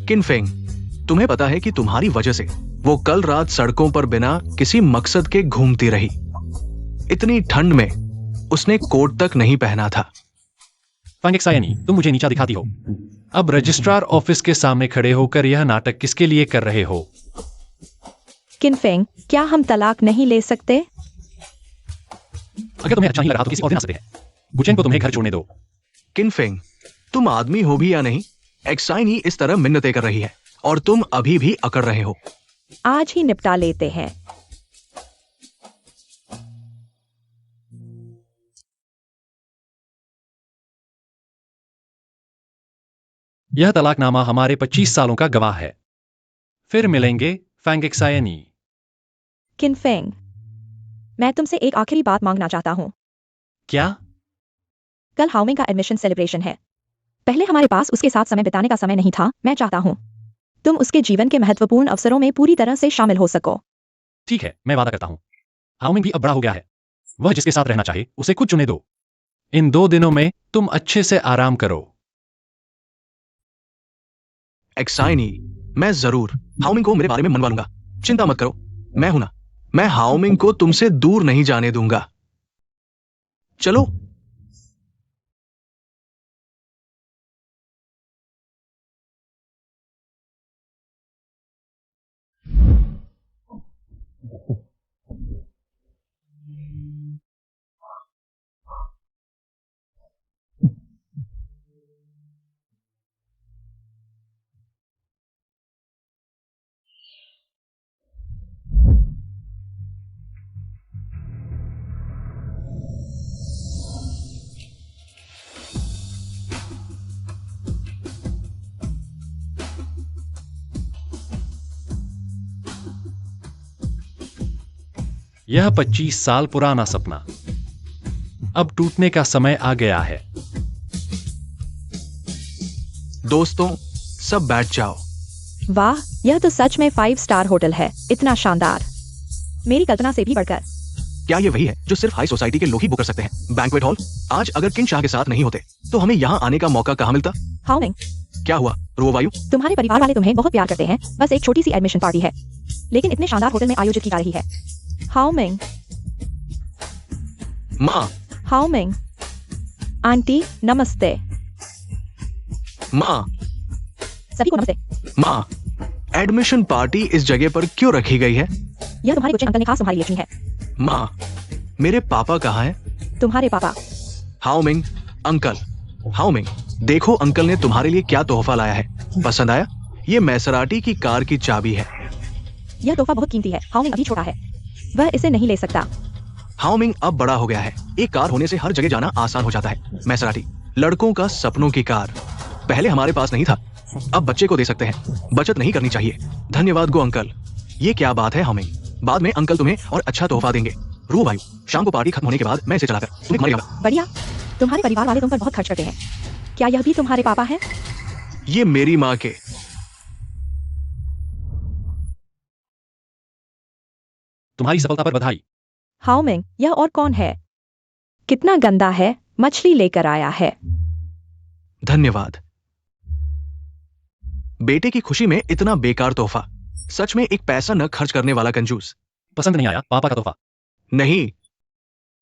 किनफेंग, तुम्हें पता है कि तुम्हारी वजह से वो कल रात सड़कों पर बिना किसी मकसद के घूमती रही। इतनी ठंड में उसने कोट तक नहीं पहना था। फैंगिक्सायनी, तुम मुझे नीचा दिखाती हो। अब रजिस्ट्रार ऑफिस के सामने खड़े होकर यह नाटक किसके लिए कर रहे हो? किनफेंग, क्या हम तलाक नहीं ले सकते? अगर तुम्हें अच्छा नहीं लगा तो किसी और दिन आ सकते हैं। गुचेन को तुम्हें घर छोड़ने दो। किनफेंग, तुम आदमी हो भी या नहीं, एक्साइनी इस तरह मिन्नतें कर रही है और तुम अभी भी अकड़ रहे हो। आज ही निपटा लेते हैं। यह तलाकनामा हमारे 25 सालों का गवाह है। फिर मिलेंगे, फैंगिक्सायनी। किनफेंग, मैं तुमसे एक आखिरी बात मांगना चाहता हूं। क्या? कल हाओमिंग का एडमिशन सेलिब्रेशन है। पहले हमारे पास उसके साथ समय बिताने का समय नहीं था। मैं चाहता हूं तुम उसके जीवन के महत्वपूर्ण अवसरों में पूरी तरह से शामिल हो सको। ठीक है, मैं वादा करता हूं। हाओमिंग भी अब बड़ा हो गया है। वह जिसके साथ रहना चाहे उसे खुद चुने दो। इन 2 दिनों में तुम अच्छे से आराम करो। एक्साइनी, मैं जरूर हाओमिंग को मेरे बारे में मनवा लूंगा। चिंता मत करो, मैं हूं ना। मैं हाओमिंग को तुमसे दूर नहीं जाने दूंगा। चलो। यह 25 साल पुराना सपना अब टूटने का समय आ गया है। दोस्तों, सब बैठ जाओ। वाह, यह तो सच में 5 स्टार होटल है। इतना शानदार, मेरी कल्पना से भी बढ़कर। क्या ये वही है जो सिर्फ हाई सोसाइटी के लोग ही बुक कर सकते हैं? Banquet hall. आज अगर किन शाह के साथ नहीं होते तो हमें यहाँ आने का मौका कहाँ मिलता? हाओमिंग, क्या हुआ रुओवायु? तुम्हारे परिवार वाले तुम्हें बहुत प्यार करते हैं। बस एक छोटी सी एडमिशन पार्टी है, लेकिन इतने शानदार होटल में आयोजित की जा रही है। हाओमिंग, माँ, हाओमिंग, आंटी नमस्ते। माँ, सभी को नमस्ते। माँ, एडमिशन पार्टी इस जगह पर क्यों रखी गई है? यह तुम्हारे गुचेन अंकल ने खास तुम्हारे लिए चुनी है। माँ, मेरे पापा कहाँ हैं? तुम्हारे पापा? हाओमिंग, अंकल। हाओमिंग, देखो अंकल ने तुम्हारे लिए क्या तोहफा लाया है। पसंद आया? ये मैसराटी की कार की चाबी है। यह तोहफा बहुत कीमती है। हाओमिंग अभी छोटा है, वह इसे नहीं ले सकता। हाओमिंग अब बड़ा हो गया है। एक कार होने से हर जगह जाना आसान हो जाता है। मैसराटी, लड़कों का सपनों की कार। पहले हमारे पास नहीं था, अब बच्चे को दे सकते हैं। बचत नहीं करनी चाहिए। धन्यवाद गो अंकल। ये क्या बात है हाओमिंग, बाद में अंकल तुम्हें और अच्छा तोहफा देंगे। रू भाई, शाम को पार्टी खत्म होने के बाद मैं इसे चलाकर तुम्हें मर जाऊंगा। बढ़िया। तुम्हारे परिवार वाले तुम पर बहुत खर्च करते हैं। क्या यह भी तुम्हारे पापा हैं? ये मेरी माँ के। तुम्हारी सफलता पर बधाई। हाओमिंग, यह और कौन है? कितना गंदा है, मछली लेकर आया है। धन्यवाद। बेटे की खुशी में इतना बेकार तोहफा, सच में एक पैसा न खर्च करने वाला कंजूस। पसंद नहीं आया पापा का तोहफा? नहीं,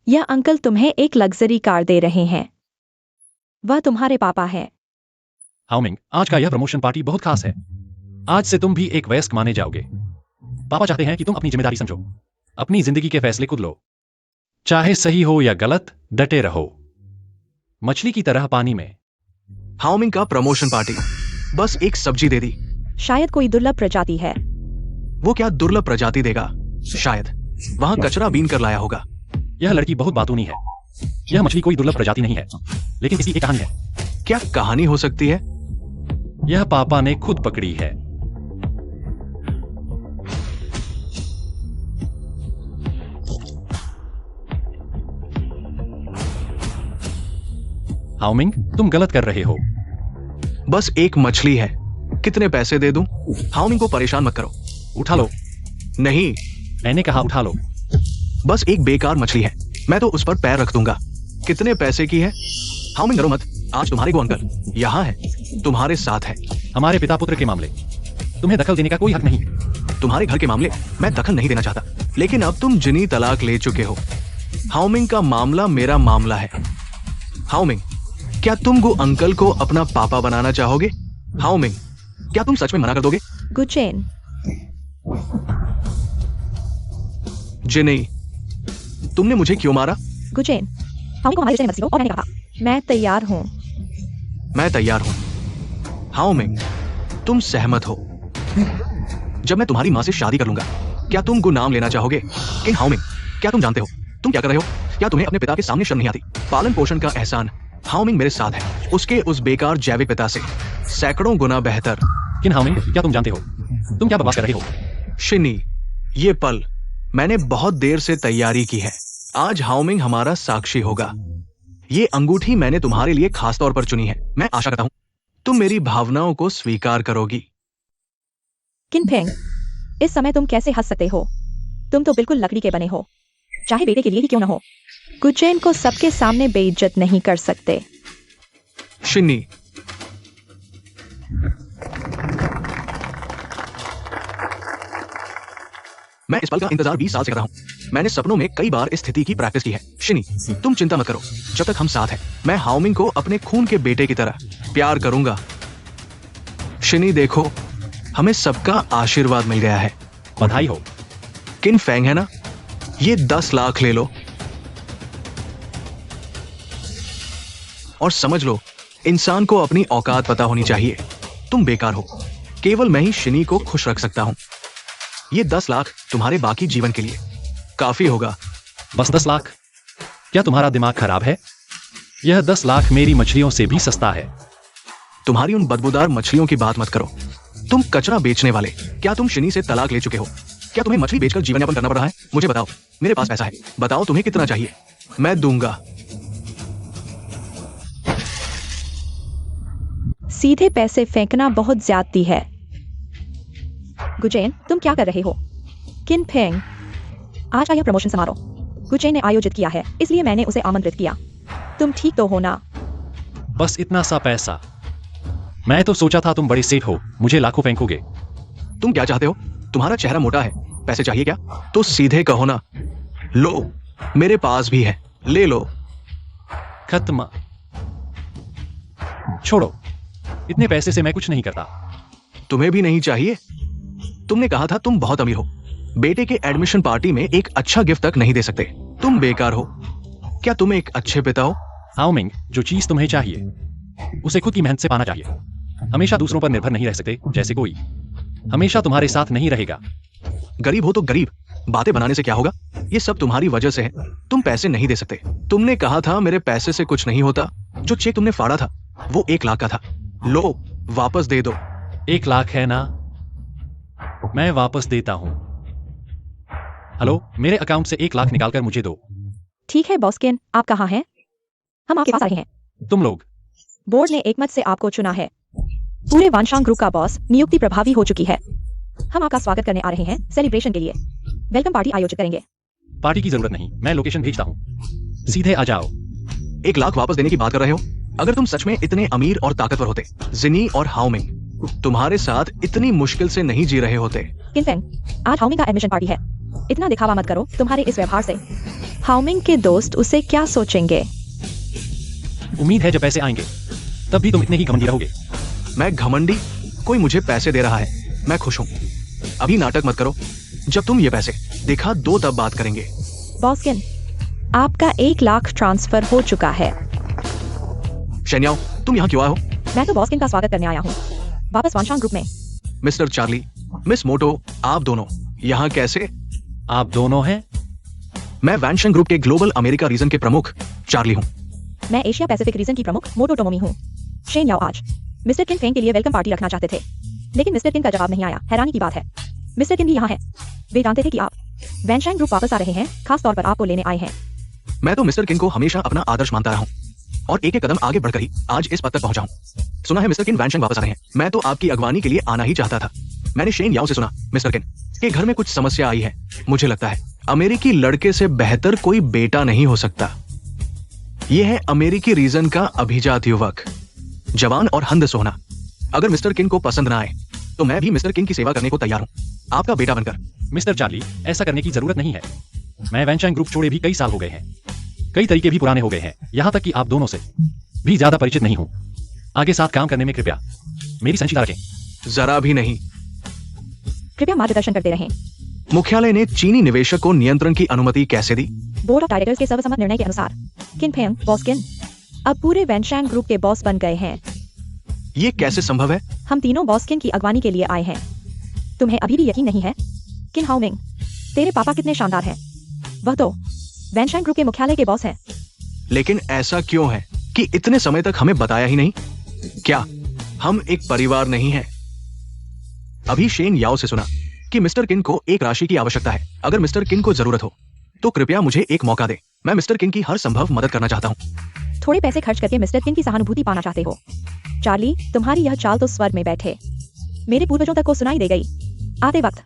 यह अंकल तुम्हें एक लग्जरी कार दे रहे हैं। वह तुम्हारे पापा हैं। हाओमिंग, आज का यह प्रमोशन पार्टी बहुत खास है। आज से तुम भी एक वयस्क माने जाओगे। पापा चाहते हैं कि तुम अपनी जिम्मेदारी समझो, अपनी जिंदगी के फैसले खुद लो। चाहे सही हो या गलत, डटे रहो, मछली की तरह पानी में। हाओमिंग का प्रमोशन पार्टी, बस एक सब्जी दे दी। शायद कोई दुर्लभ प्रजाति है। वो क्या दुर्लभ प्रजाति देगा? शायद वहां कचरा बीन कर लाया होगा। यह लड़की बहुत बातूनी है। यह मछली कोई दुर्लभ प्रजाति नहीं है, लेकिन इसकी एक कहानी है। क्या कहानी हो सकती है? यह पापा ने खुद पकड़ी है। हाओमिंग, तुम गलत कर रहे हो। बस एक मछली है, कितने पैसे दे दूं? हाओमिंग को परेशान मत करो। उठा लो। नहीं, मैंने कहा उठा लो। बस एक बेकार मछली है, मैं तो उस पर पैर रख दूंगा। कितने पैसे की है? हाओमिंग डरो मत, आज तुम्हारे को अंकल यहाँ है, तुम्हारे साथ है। हमारे पिता पुत्र के मामले तुम्हें दखल देने का कोई हक नहीं। तुम्हारे घर के मामले मैं दखल नहीं देना चाहता, लेकिन अब तुम जिनी तलाक ले चुके हो। हाओमिंग का मामला मेरा मामला है। हाओमिंग, क्या तुम गो अंकल को अपना पापा बनाना चाहोगे? हाओमिंग, क्या तुम सच में मना कर दोगे? गुचेन, जिनी, तुमने मुझे क्यों मारा? गुचेन, हाओमिंग को हमारे रिश्ते में मत सिलो। और मैंने कहा मैं तैयार हूँ। मैं तैयार हूं। हाओमिंग, तुम सहमत हो? जब मैं तुम्हारी माँ से शादी कर लूंगा, क्या तुम गो नाम लेना चाहोगे? किंग हाओमिंग, क्या तुम जानते हो तुम क्या कर रहे हो? क्या तुम्हें अपने पिता के सामने शर्म नहीं आती? पालन पोषण का एहसान हाओमिंग मेरे साथ है, उसके उस बेकार जैविक पिता से सैकड़ों गुना बेहतर। किन हाओमिंग, क्या तुम जानते हो तुम क्या बकवास कर रहे हो? शिनी, ये पल मैंने बहुत देर से तैयारी की है। आज हाओमिंग हमारा साक्षी होगा। ये अंगूठी मैंने तुम्हारे लिए खास तौर पर चुनी है। मैं आशा करता हूं तुम मेरी भावनाओं को स्वीकार करोगी। किनफेंग, इस समय तुम कैसे हंस सकते हो? तुम तो बिल्कुल लकड़ी के बने हो, चाहे बेटे के लिए ही क्यों न हो। गुचेन को सबके सामने बेइज्जत नहीं कर सकते। शिनी, मैं इस पल का इंतजार 20 साल से कर रहा हूं। मैंने सपनों में कई बार इस स्थिति की प्रैक्टिस की है। शिनी, तुम चिंता मत करो, जब तक हम साथ हैं, मैं हाओमिंग को अपने खून के बेटे की तरह प्यार करूंगा। शिनी देखो, हमें सबका आशीर्वाद मिल गया है। बधाई हो। किन फेंग है ना, ये 10 लाख ले लो और समझ लो, इंसान को अपनी औकात पता होनी चाहिए। तुम बेकार हो, केवल मैं ही शिनी को खुश रख सकता हूं। ये 10 लाख तुम्हारे बाकी जीवन के लिए काफी होगा। बस 10 लाख? क्या तुम्हारा दिमाग खराब है? यह 10 लाख मेरी मछलियों से भी सस्ता है। तुम्हारी उन बदबूदार मछलियों की बात मत करो। तुम कचरा बेचने वाले, क्या तुम शिनी से तलाक ले चुके हो? क्या तुम्हें मछली बेचकर जीवन यापन करना पड़ रहा है? मुझे बताओ, मेरे पास पैसा है, बताओ तुम्हें कितना चाहिए, मैं दूंगा। सीधे पैसे फेंकना बहुत ज्यादती है। गुचेन, तुम क्या कर रहे हो? किनफेंग, आज का यह प्रमोशन समारोह गुचेन ने आयोजित किया है, इसलिए मैंने उसे आमंत्रित किया। तुम ठीक तो हो ना? बस इतना सा पैसा? मैं तो सोचा था तुम बड़े सेठ हो, मुझे लाखों फेंकोगे। तुम क्या चाहते हो? तुम्हारा चेहरा मोटा है, पैसे चाहिए क्या? तो सीधे कहो ना। लो, मेरे पास भी है, ले लो। खत्म। छोड़ो, इतने पैसे से मैं कुछ नहीं करता। तुम्हें भी नहीं चाहिए? तुमने कहा था तुम बहुत अमीर हो, बेटे के एडमिशन पार्टी में एक अच्छा गिफ्ट तक नहीं दे सकते। तुम बेकार हो। क्या तुम एक अच्छे पिता हो? हाओमिंग, जो चीज तुम्हें चाहिए उसे खुद की मेहनत से पाना चाहिए। हमेशा दूसरों पर निर्भर नहीं रह सकते। जैसे कोई हमेशा तुम्हारे साथ नहीं रहेगा। गरीब हो तो गरीब, बातें बनाने से क्या होगा? ये सब तुम्हारी वजह से है। तुम पैसे नहीं दे सकते। तुमने कहा था मेरे पैसे से कुछ नहीं होता। जो चेक तुमने फाड़ा था वो 1 लाख का था। लो, वापस दे दो। 1 लाख है ना? मैं वापस देता हूं। हेलो, मेरे अकाउंट से 1 लाख निकालकर मुझे दो। ठीक है बॉस्किन, आप कहाँ हैं? हम आपके पास आ रहे हैं। तुम लोग बोर्ड ने एकमत से आपको चुना है। पूरे वानशांग ग्रुप का बॉस नियुक्ति प्रभावी हो चुकी है। हम आपका स्वागत करने आ रहे हैं सेलिब्रेशन के लिए। वेलकम पार्टी आयोजित करेंगे। पार्टी की जरूरत नहीं, मैं लोकेशन भेजता हूं, सीधे आ जाओ। 1 लाख वापस देने की बात कर रहे हो? अगर तुम सच में इतने अमीर और ताकतवर होते, जिनी और हाओमिंग तुम्हारे साथ इतनी मुश्किल से नहीं जी रहे होते। किनफेंग, आज हाओमिंग का एडमिशन पार्टी है। इतना दिखावा मत करो तुम्हारे इस व्यवहार से। हाओमिंग के दोस्त उसे क्या सोचेंगे? उम्मीद है जब पैसे आएंगे तब भी तुम इतने ही घमंडी रहोगे। मैं घमंडी? कोई मुझे पैसे दे रहा है, मैं खुश हूँ। अभी नाटक मत करो, जब तुम ये पैसे दिखा दो तब बात करेंगे। बॉस्किन, आपका 1 लाख ट्रांसफर हो चुका है। शेन्याओ, तुम यहाँ क्यों आए हो? मैं तो बॉस्किन का स्वागत करने आया हूँ, वापस वानशांग ग्रुप में। मिस्टर चार्ली, मिस मोटो, आप दोनों यहाँ कैसे? आप दोनों हैं? मैं वैनशंग ग्रुप के ग्लोबल अमेरिका रीजन के प्रमुख चार्ली हूँ। मैं एशिया पैसिफिक रीजन की प्रमुख मोटो टोमोमी हूँ। शेन याओ आज मिस्टर किन फेंग के लिए वेलकम पार्टी रखना चाहते थे, लेकिन मिस्टर किन का जवाब नहीं आया। हैरानी की बात है, मिस्टर किन भी यहाँ है। वे जानते थे कि आप वैनशांग ग्रुप वापस आ रहे हैं, खास तौर पर आपको लेने आए हैं। मैं तो मिस्टर किन को हमेशा अपना आदर्श मानता रहा हूँ और एक कदम आगे बढ़कर ही आज इस पद तक पहुंचा हूँ। सुना है मिस्टर किन वैनशंग वापस आ रहे हैं। मैं तो आपकी अगवानी के लिए आना ही चाहता था। मैंने शेन याओ से सुना मिस्टर किन के घर में कुछ समस्या आई है। मुझे लगता है अमेरिकी लड़के से बेहतर कोई बेटा नहीं हो सकता। यह है अमेरिकी रीजन का अभिजात युवक, जवान और हंद सोहना। अगर मिस्टर किन को पसंद ना आए तो मैं भी मिस्टर किन की सेवा करने को तैयार हूँ, आपका बेटा बनकर। मिस्टर चार्ली, ऐसा करने की जरूरत नहीं है। मैं वैनशांग ग्रुप छोड़े भी कई साल हो गए हैं, कई तरीके भी पुराने हो गए हैं, यहाँ तक कि आप दोनों से भी ज्यादा परिचित नहीं हूँ। आगे साथ काम करने में कृपया मेरी संचिता रखें। जरा भी नहीं। कृपया मार्गदर्शन करते रहें। मुख्यालय ने चीनी निवेशक को नियंत्रण की अनुमति कैसे दी? बोर्ड ऑफ डायरेक्टर्स के सर्वसम्मत निर्णय के अनुसार। किन फेंग, बॉस्किन अब पूरे वैनशांग ग्रुप के बॉस बन गए हैं। ये कैसे संभव है? हम तीनों बॉस्किन की अगवानी के लिए आए हैं। तुम्हें अभी भी यकीन नहीं है? किन हाओमिंग, तेरे पापा कितने शानदार हैं। वह तो वैनशांग ग्रुप के मुख्यालय के बॉस हैं। लेकिन ऐसा क्यों है कि इतने समय तक हमें बताया ही नहीं? क्या हम एक परिवार नहीं हैं? अभी शेन याओ से सुना कि मिस्टर किन को एक राशि की आवश्यकता है। अगर मिस्टर किन को जरूरत हो तो कृपया मुझे एक मौका दे। मैं मिस्टर किन की हर संभव मदद करना चाहता हूँ। थोड़े पैसे खर्च करके मिस्टर किन की सहानुभूति पाना चाहते हो? चार्ली, तुम्हारी यह चाल तो स्वर्ग में बैठे मेरे पूर्वजों तक को सुनाई दे गई। आते वक्त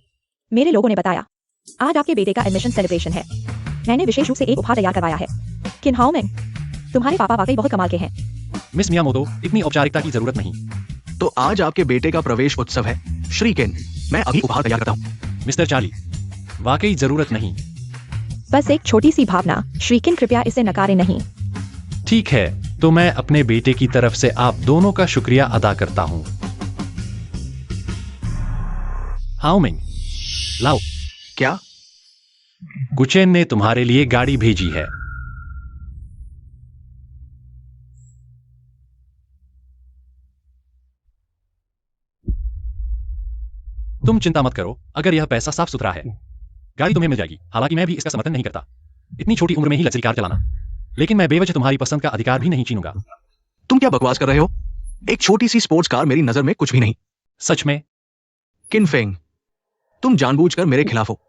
मेरे लोगों ने बताया आज आपके बेटे का एडमिशन सेलिब्रेशन है। मैंने विशेष रूप से एक उपहार तैयार करवाया है। किन हाओमिंग, तुम्हारे पापा वाकई बहुत कमाल के हैं। मिस मियामोटो, इतनी औपचारिकता की जरूरत नहीं। तो आज आपके बेटे का प्रवेश उत्सव है श्री किन। मैं अभी उपहार तैयार करता हूँ। मिस्टर चार्ली, वाकई जरूरत नहीं। बस एक छोटी सी भावना। श्री किन, कृपया इसे नकारे नहीं। ठीक है, तो मैं अपने बेटे की तरफ से आप दोनों का शुक्रिया अदा करता हूं। हाओमिंग, लाओ। क्या? गुचेन ने तुम्हारे लिए गाड़ी भेजी है। तुम चिंता मत करो, अगर यह पैसा साफ सुथरा है गाड़ी तुम्हें मिल जाएगी। हालांकि मैं भी इसका समर्थन नहीं करता, इतनी छोटी उम्र में ही लग्जरी कार चलाना, लेकिन मैं बेवजह तुम्हारी पसंद का अधिकार भी नहीं छीनूंगा। तुम क्या बकवास कर रहे हो? एक छोटी सी स्पोर्ट्स कार मेरी नजर में कुछ भी नहीं। सच में? किन फेंग, तुम जानबूझकर मेरे खिलाफ हो।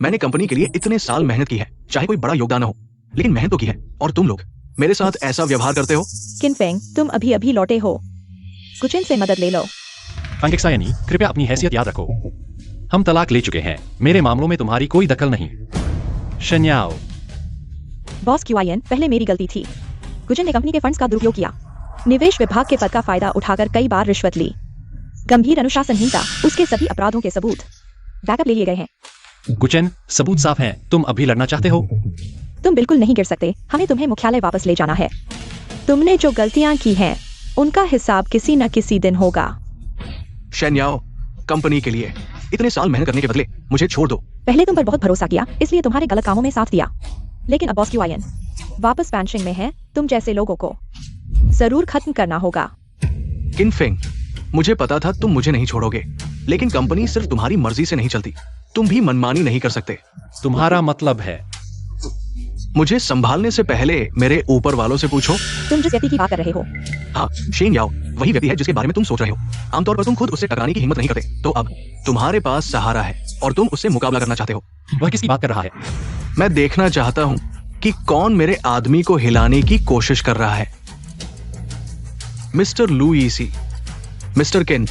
मैंने कंपनी के लिए इतने साल मेहनत की है, चाहे कोई बड़ा योगदान हो, लेकिन मेहनत तो की है। और तुम लोग मेरे साथ ऐसा व्यवहार करते हो। किन फेंग, तुम अभी अभी लौटे हो, गुचेन से मदद ले लो। फंगेक्सायनी, कृपया अपनी हैसियत याद रखो। हम तलाक ले चुके हैं, मेरे मामलों में तुम्हारी कोई दखल नहीं। शन्याओ, बॉस क्यूआईएन, पहले मेरी गलती थी। गुचेन ने कंपनी के फंड्स का दुरुपयोग किया, निवेश विभाग के पद का फायदा उठाकर कई बार रिश्वत ली, गंभीर अनुशासनहीनता, उसके सभी अपराधों के सबूत बैकअप ले लिए गए हैं। गुचेन, सबूत साफ हैं। तुम अभी लड़ना चाहते हो? तुम बिल्कुल नहीं गिर सकते। हमें तुम्हें मुख्यालय वापस ले जाना है। तुमने जो गलतियां की हैं उनका हिसाब किसी न किसी दिन होगा। शेन्याओ, कंपनी के लिए इतने साल मेहनत करने के बदले मुझे छोड़ दो। पहले तुम पर बहुत भरोसा किया, इसलिए तुम्हारे गलत कामों में साथ दिया, लेकिन अब बॉस क्यूआईएन वापस वैनशिंग में है। तुम जैसे लोगों को जरूर खत्म करना होगा। किन फेंग, मुझे पता था तुम मुझे नहीं छोड़ोगे, लेकिन कंपनी सिर्फ तुम्हारी मर्जी से नहीं चलती। तुम भी मनमानी नहीं कर सकते। तुम्हारा मतलब है? मुझे संभालने से पहले मेरे ऊपर वालों से पूछो। तुम जिस व्यक्ति की बात कर रहे हो हाँ, शेन याओ वही व्यक्ति है जिसके बारे में तुम सोच रहे हो। आमतौर पर तुम खुद उससे टकराने की हिम्मत नहीं करते, तो अब तुम्हारे पास सहारा है और तुम उससे मुकाबला करना चाहते हो। वह किसकी बात कर रहा है? मैं देखना चाहता हूं कि कौन मेरे आदमी को हिलाने की कोशिश कर रहा है। मिस्टर लुईसी, मिस्टर किन,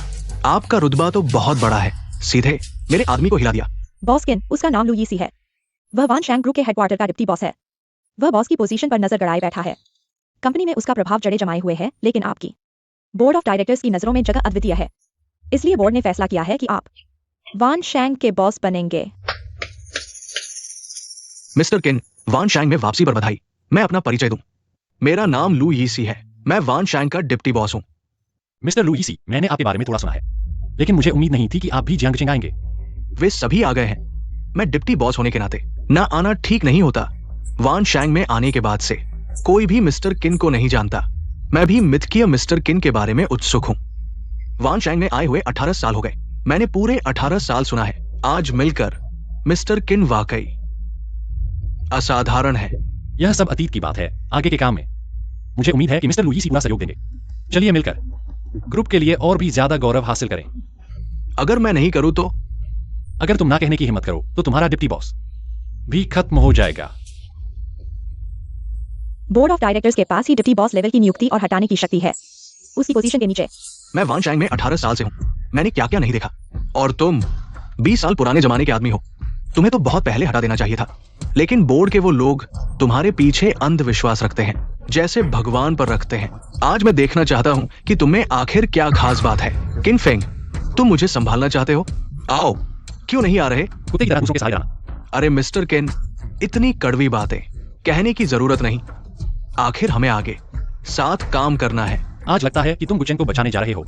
आपका रुतबा तो बहुत बड़ा है, सीधे मेरे आदमी को हिला दिया। बॉस किन, उसका नाम लुईसी है। वह वान शैंग ग्रुप के हेडक्वार्टर का डिप्टी बॉस है। वह बॉस की पोजीशन पर नजर गड़ाए बैठा है। कंपनी में उसका प्रभाव जड़े जमाए हुए है, लेकिन आपकी बोर्ड ऑफ डायरेक्टर्स की नजरों में जगह अद्वितीय है। इसलिए बोर्ड ने फैसला किया है कि आप वान शैंग के बॉस बनेंगे। मिस्टर किन, वान शैंग में वापसी पर बधाई। मैं अपना परिचय दूं। मेरा नाम लू यीसी है। मैं वान शैंग का डिप्टी बॉस हूं। मिस्टर लुईसी, मैंने आपके बारे में थोड़ा सुना है, लेकिन मुझे उम्मीद नहीं थी कि आप भी जियांगचेंग आएंगे। वे सभी आ गए हैं। मैं डिप्टी बॉस होने के नाते ना आना ठीक नहीं होता। वान शैंग में आने के बाद से कोई भी मिस्टर किन को नहीं जानता। मैं भी मिथकीय मिस्टर किन के बारे में उत्सुक हूं। वान शैंग ने आए हुए 18 साल हो गए। मैंने पूरे 18 साल सुना है। आज मिलकर मिस्टर किन वाकई असाधारण है। यह सब अतीत की बात है। आगे के काम में मुझे उम्मीद है कि मिस्टर लुईसी पूरा सहयोग देंगे। चलिए मिलकर ग्रुप के लिए और भी ज्यादा गौरव हासिल करें। अगर मैं नहीं करूं तो? अगर तुम ना कहने की हिम्मत करो तो तुम्हारा डिप्टी बॉस भी खत्म हो जाएगा। बोर्ड ऑफ डायरेक्टर्स के पास ही डिप्टी बॉस लेवल की नियुक्ति और हटाने की शक्ति है। उसकी पोजीशन के नीचे। मैं वान शैंग में 18 साल से हूं। मैंने क्या क्या नहीं देखा। और तुम 20 साल पुराने जमाने के आदमी हो। तुम्हें तो बहुत पहले हटा देना चाहिए था। लेकिन बोर्ड के वो लोग तुम्हारे पीछे अंधविश्वास रखते हैं, जैसे भगवान पर रखते हैं। आज मैं देखना चाहता हूं कि तुम्हें आखिर क्या खास बात है। किन फेंग, तुम मुझे संभालना चाहते हो? आओ। क्यों नहीं आ रहे? कुत्ते की तरह दूसरों के सहारे रहना। अरे मिस्टर किन, इतनी कड़वी बातें कहने की जरूरत नहीं। आखिर हमें आगे साथ काम करना है। आज लगता है कि तुम गुचेन को बचाने जा रहे हो।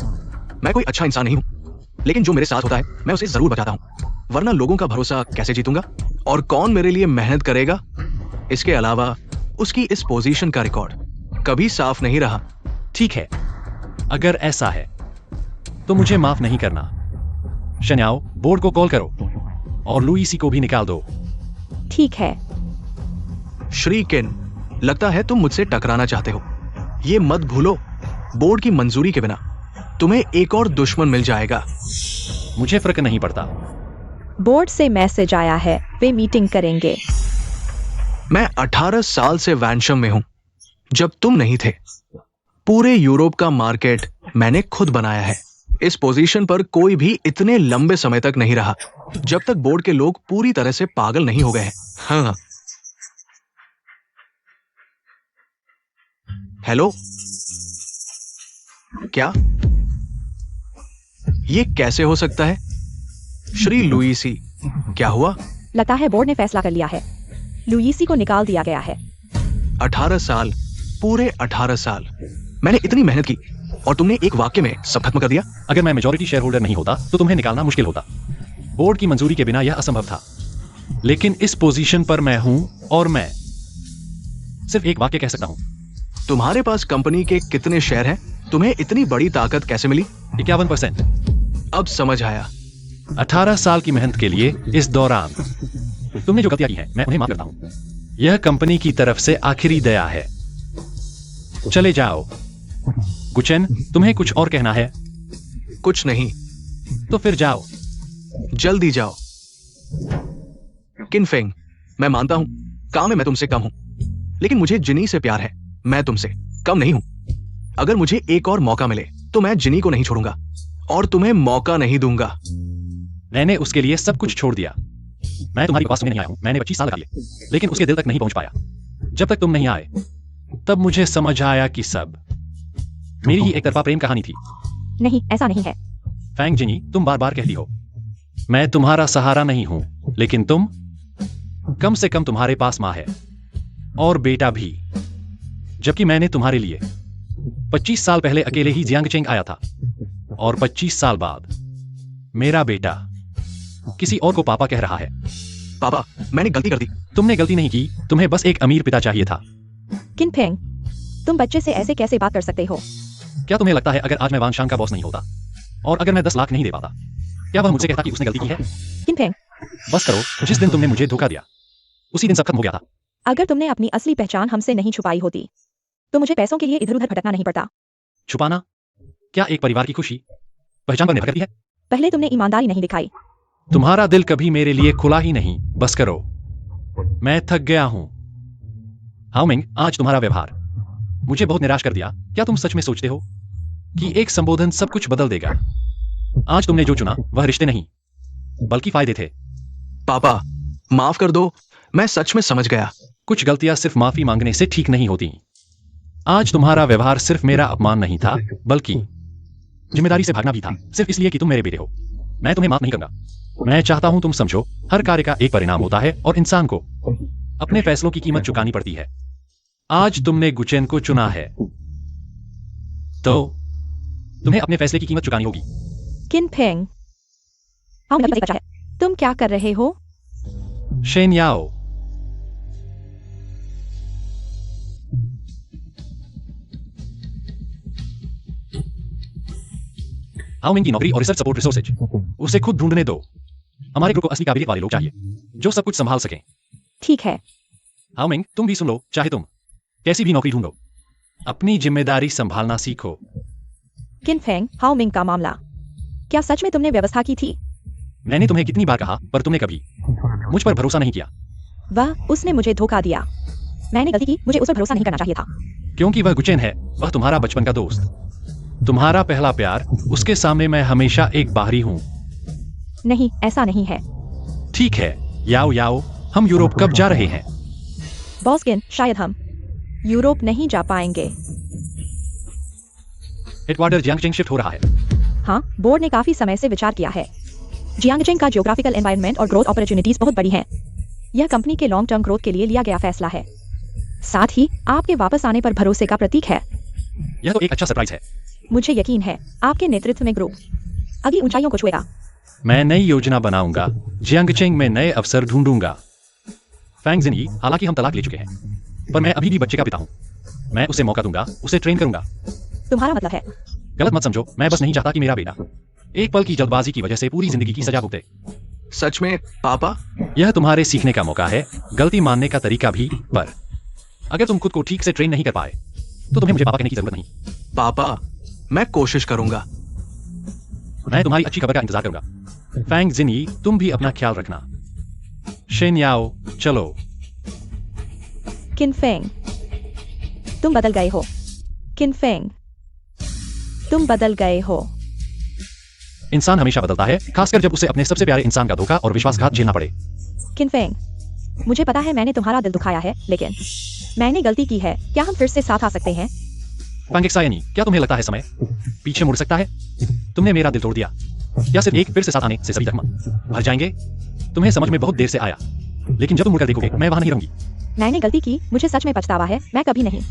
मैं कोई अच्छा इंसान नहीं हूं, लेकिन जो मेरे साथ होता है मैं उसे जरूर बचाता हूं। वरना लोगों का भरोसा कैसे जीतूंगा? और कौन मेरे लिए मेहनत करेगा? इसके अलावा उसकी इस पोजीशन का रिकॉर्ड कभी साफ नहीं रहा। ठीक है, अगर ऐसा है तो मुझे माफ नहीं करना। शन्याओ, बोर्ड को कॉल करो और लुईसी को भी निकाल दो। ठीक है। श्री किन, लगता है तुम मुझसे टकराना चाहते हो। ये मत भूलो, बोर्ड की मंजूरी के बिना तुम्हें एक और दुश्मन मिल जाएगा। मुझे फर्क नहीं पड़ता। बोर्ड से मैसेज आया है, वे मीटिंग करेंगे। मैं 18 साल से वैनशम में हूं, जब तुम नहीं थे। पूरे यूरोप का मार्केट मैंने खुद बनाया है। इस पोजीशन पर कोई भी इतने लंबे समय तक नहीं रहा, जब तक बोर्ड के लोग पूरी तरह से पागल नहीं हो गए हैं। हाँ। हेलो, क्या ये कैसे हो सकता है? श्री लुईसी, क्या हुआ? लगता है बोर्ड ने फैसला कर लिया है। लुईसी को निकाल दिया गया है। 18 साल, पूरे 18 साल मैंने इतनी मेहनत की और तुमने एक वाक्य में सब खत्म कर दिया। अगर मैं मेजॉरिटी शेयर होल्डर नहीं होता तो तुम्हें निकालना मुश्किल होता। बोर्ड की मंजूरी के बिना यह असंभव था। लेकिन इस पोजीशन पर मैं हूं और मैं सिर्फ एक वाक्य कह सकता हूं। तुम्हारे पास कंपनी के कितने शेयर हैं? तुम्हें इतनी बड़ी ताकत कैसे मिली? 51%। अब समझ आया। 18 साल की मेहनत के लिए इस दौरान तुमने जो गलतियां की हैं, मैं उन्हें माफ करता हूं। यह कंपनी की तरफ से आखिरी दया है। चले जाओ। गुचेन, तुम्हें कुछ और कहना है? कुछ नहीं। तो फिर जाओ। जल्दी जाओ। किनफेंग, मैं मानता हूं काम में मैं तुमसे कम हूं, लेकिन मुझे जिनी से प्यार है। मैं तुमसे कम नहीं हूं। अगर मुझे एक और मौका मिले तो मैं जिनी को नहीं छोड़ूंगा और तुम्हें मौका नहीं दूंगा। मैंने उसके लिए सब कुछ छोड़ दिया। मैं तुम्हारी बकवास सुनने नहीं आया हूं। मैंने 25 साल लगा लिए, लेकिन उसके दिल तक नहीं पहुंच पाया। जब तक तुम नहीं आए, तब मुझे समझ आया कि सब मेरी ही एक तरफा प्रेम कहानी थी। नहीं, ऐसा नहीं है। फैंग जिनी, तुम बार बार कहती हो मैं तुम्हारा सहारा नहीं हूं, लेकिन तुम, कम से कम तुम्हारे पास मां है और बेटा भी। जबकि मैंने तुम्हारे लिए 25 साल पहले अकेले ही जियांगचेंग आया था और 25 साल बाद मेरा बेटा किसी और को पापा कह रहा है। पापा, मैंने गलती कर दी। तुमने गलती नहीं की, तुम्हें बस एक अमीर पिता चाहिए था। किनफेंग, तुम बच्चे से ऐसे कैसे बात कर सकते हो? क्या तुम्हें लगता है अगर आज मैं वान शांग का बॉस नहीं होता और अगर मैं 10 लाख नहीं दे पाता, क्या वह मुझसे कहता कि उसने गलती की है? किनफेंग, बस करो। जिस दिन तुमने मुझे धोखा दिया, उसी दिन सब खत्म हो गया था। अगर तुमने अपनी असली पहचान हमसे नहीं छुपाई होती तो मुझे पैसों के लिए इधर उधर भटकना नहीं पड़ता। छुपाना क्या एक परिवार की खुशी पहचान पर निर्भर करती है? पहले तुमने ईमानदारी नहीं दिखाई। तुम्हारा दिल कभी मेरे लिए खुला ही नहीं। बस करो, मैं थक गया हूं। हाउमिंग, आज तुम्हारा व्यवहार मुझे बहुत निराश कर दिया। क्या तुम सच में सोचते हो कि एक संबोधन सब कुछ बदल देगा? आज तुमने जो चुना वह रिश्ते नहीं बल्कि फायदे थे। पापा, माफ कर दो, मैं सच में समझ गया। कुछ गलतियां सिर्फ माफी मांगने से ठीक नहीं होती। आज तुम्हारा व्यवहार सिर्फ मेरा अपमान नहीं था, बल्कि जिम्मेदारी से भागना भी था, सिर्फ इसलिए कि तुम मेरे बेटे हो। मैं तुम्हें माफ नहीं करूंगा। मैं चाहता हूं तुम समझो, हर कार्य का एक परिणाम होता है और इंसान को अपने फैसलों की कीमत चुकानी पड़ती है। आज तुमने गुचेन को चुना है, तो तुम्हें अपने फैसले की कीमत चुकानी होगी। किन फेंग, हाँ मेरा बच्चा है। तुम क्या कर रहे हो? शेन याओ, हाउमिंग की नौकरी और रिसर्च सपोर्ट रिसोर्सेज उसे खुद ढूंढने दो। हमारे ग्रुप को असली काबिलियत वाले लोग चाहिए जो सब कुछ संभाल सकें। ठीक है। हाउमिंग, तुम भी सुन लो, चाहे तुम कैसी भी नौकरी ढूंढो, अपनी जिम्मेदारी संभालना सीखो। किन फेंग, हाओमिंग का मामला, क्या सच में तुमने व्यवस्था की थी? मैंने तुम्हें कितनी बार कहा, पर तुमने कभी मुझ पर भरोसा नहीं किया। वह, उसने मुझे धोखा दिया। मैंने गलती की, मुझे उस पर भरोसा नहीं करना चाहिए था। क्योंकि वह गुचेन है, वह तुम्हारा बचपन का दोस्त, तुम्हारा पहला प्यार। उसके सामने मैं हमेशा एक बाहरी हूं। नहीं, ऐसा नहीं है। ठीक है, याओ याओ, हम यूरोप कब जा रहे हैं? बॉस किन, शायद हम यूरोप नहीं जा पाएंगे। हेडक्वार्टर जियांगजेंग शिफ्ट हो रहा है। हाँ, बोर्ड ने काफी समय से विचार किया है। जियांगजेंग का जियोग्राफिकल एनवायरनमेंट और ग्रोथ अपॉर्चुनिटीज बहुत बड़ी हैं। यह कंपनी के लॉन्ग टर्म ग्रोथ के लिए लिया गया फैसला है। साथ ही आपके वापस आने पर भरोसे का प्रतीक है। यह तो एक अच्छा सरप्राइज है। मुझे यकीन है आपके नेतृत्व में ग्रुप अगली ऊंचाइयों को छुएगा। मैं नई योजना बनाऊंगा, जियांगजेंग में नए अवसर ढूंढूंगा। फैंग जिनई, हालांकि हम तलाक ले चुके हैं, पर मैं अभी भी बच्चे का पिता हूं। मैं उसे मौका दूंगा, उसे ट्रेन करूंगा। तुम्हारा मतलब है? गलत मत समझो, मैं बस नहीं चाहता कि मेरा बेटा एक पल की जल्दबाजी की वजह से पूरी जिंदगी की सजा भुगते। सच में पापा? यह तुम्हारे सीखने का मौका है, गलती मानने का तरीका भी। पर अगर तुम खुद को ठीक से ट्रेन नहीं कर पाए तो तुम्हें मुझे पापा कहने की जरूरत नहीं। पापा, मैं कोशिश करूंगा। मैं तुम्हारी अच्छी खबर का इंतजार करूंगा। फैंग जिनी, तुम भी अपना ख्याल रखना। शेन याओ, चलो। किन फेंग, तुम बदल गए हो। किन फेंग, तुम बदल गए हो। इंसान हमेशा बदलता है, खासकर जब उसे अपने सबसे प्यारे इंसान का धोखा और विश्वासघात झेलना पड़े। किन फेंग, मुझे पता है मैंने तुम्हारा दिल दुखाया है, लेकिन मैंने गलती की है। क्या हम फिर से साथ आ सकते हैं? फैंगेक्सायनी, क्या तुम्हें लगता है समय पीछे मुड़ सकता है? तुमने मेरा दिल तोड़ दिया। क्या सिर्फ एक फिर से साथ आने से सभी जख्म भर जाएंगे? तुम्हें समझ में बहुत देर से आया, लेकिन जब तुम मुड़कर देखोगे मैं वहां नहीं रहूंगी। मैंने गलती की, मुझे सच में पछतावा है। मैं कभी नहीं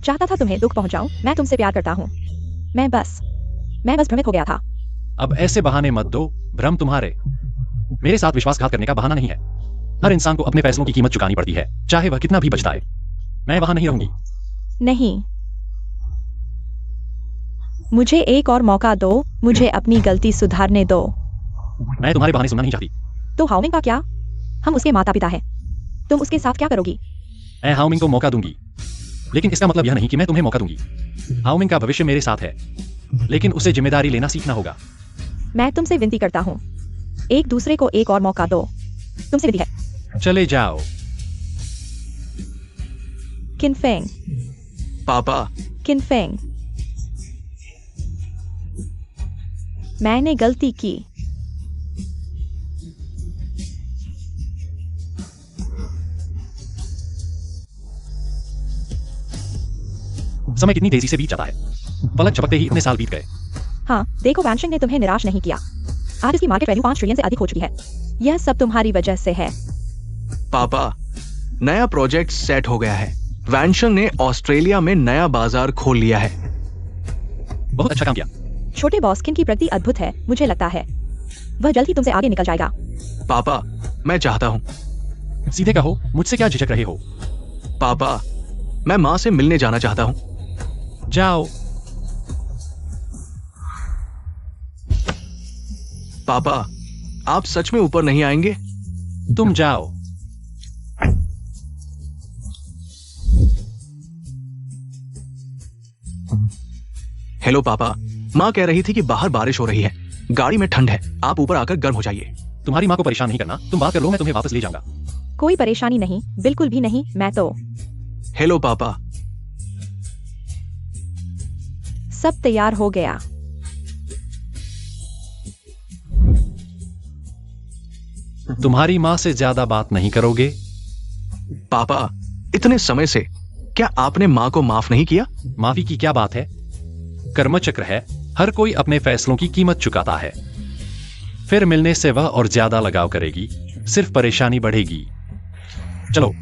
चाहता था तुम्हें दुख पहुंचाऊं। मैं तुमसे प्यार करता हूं। मैं बस भ्रमित हो गया था। अब ऐसे बहाने मत दो। भ्रम तुम्हारे मेरे साथ विश्वासघात करने का बहाना नहीं है। हर इंसान को अपने फैसलों की कीमत चुकानी पड़ती है, चाहे वह कितना भी पछताए। मैं वहां नहीं रहूंगी। नहीं, मुझे एक और मौका दो। मुझे अपनी गलती सुधारने दो। मैं तुम्हारे बहाने सुनना नहीं चाहती। तो हाओमिंग का क्या? हम उसके माता पिता हैं। तुम उसके साथ क्या करोगी? मैं हाओमिंग को मौका दूंगी, लेकिन इसका मतलब यह नहीं कि मैं तुम्हें मौका दूंगी। हाओमिंग का भविष्य मेरे साथ है, लेकिन उसे जिम्मेदारी लेना सीखना होगा। मैं तुमसे विनती करता हूँ, एक दूसरे को एक और मौका दो। तुमसे विधि है। चले जाओ। किन फेंग, पापा, किन फेंग, मैंने गलती की। समय कितनी तेजी से बीत जाता है। पलक झपकते ही इतने साल बीत गए। हाँ, देखो, वैनशिंग ने तुम्हें निराश नहीं किया। आज इसकी मार्केट वैल्यू 5 ट्रिलियन से अधिक हो चुकी है। यह सब तुम्हारी वजह से है। पापा, नया प्रोजेक्ट सेट हो गया है। वैनशिंग ने ऑस्ट्रेलिया में नया बाजार खोल लिया है। बहुत अच्छा काम किया। छोटे बॉस किन की प्रगति अद्भुत है। मुझे लगता है वह जल्द ही तुमसे आगे निकल जाएगा। पापा, मैं चाहता हूँ। सीधे कहो, मुझसे क्या झिझक रहे हो? पापा, मैं माँ से मिलने जाना चाहता हूँ। जाओ। पापा, आप सच में ऊपर नहीं आएंगे? तुम जाओ। हेलो पापा, माँ कह रही थी कि बाहर बारिश हो रही है, गाड़ी में ठंड है, आप ऊपर आकर गर्म हो जाइए। तुम्हारी माँ को परेशान नहीं करना, तुम बात कर लो, मैं तुम्हें वापस ले जाऊंगा। कोई परेशानी नहीं, बिल्कुल भी नहीं। मैं तो हेलो पापा। सब तैयार हो गया। तुम्हारी माँ से ज्यादा बात नहीं करोगे? पापा, इतने समय से क्या आपने माँ को माफ नहीं किया? माफी की क्या बात है? कर्मचक्र है, हर कोई अपने फैसलों की कीमत चुकाता है। फिर मिलने से वह और ज्यादा लगाव करेगी, सिर्फ परेशानी बढ़ेगी। चलो।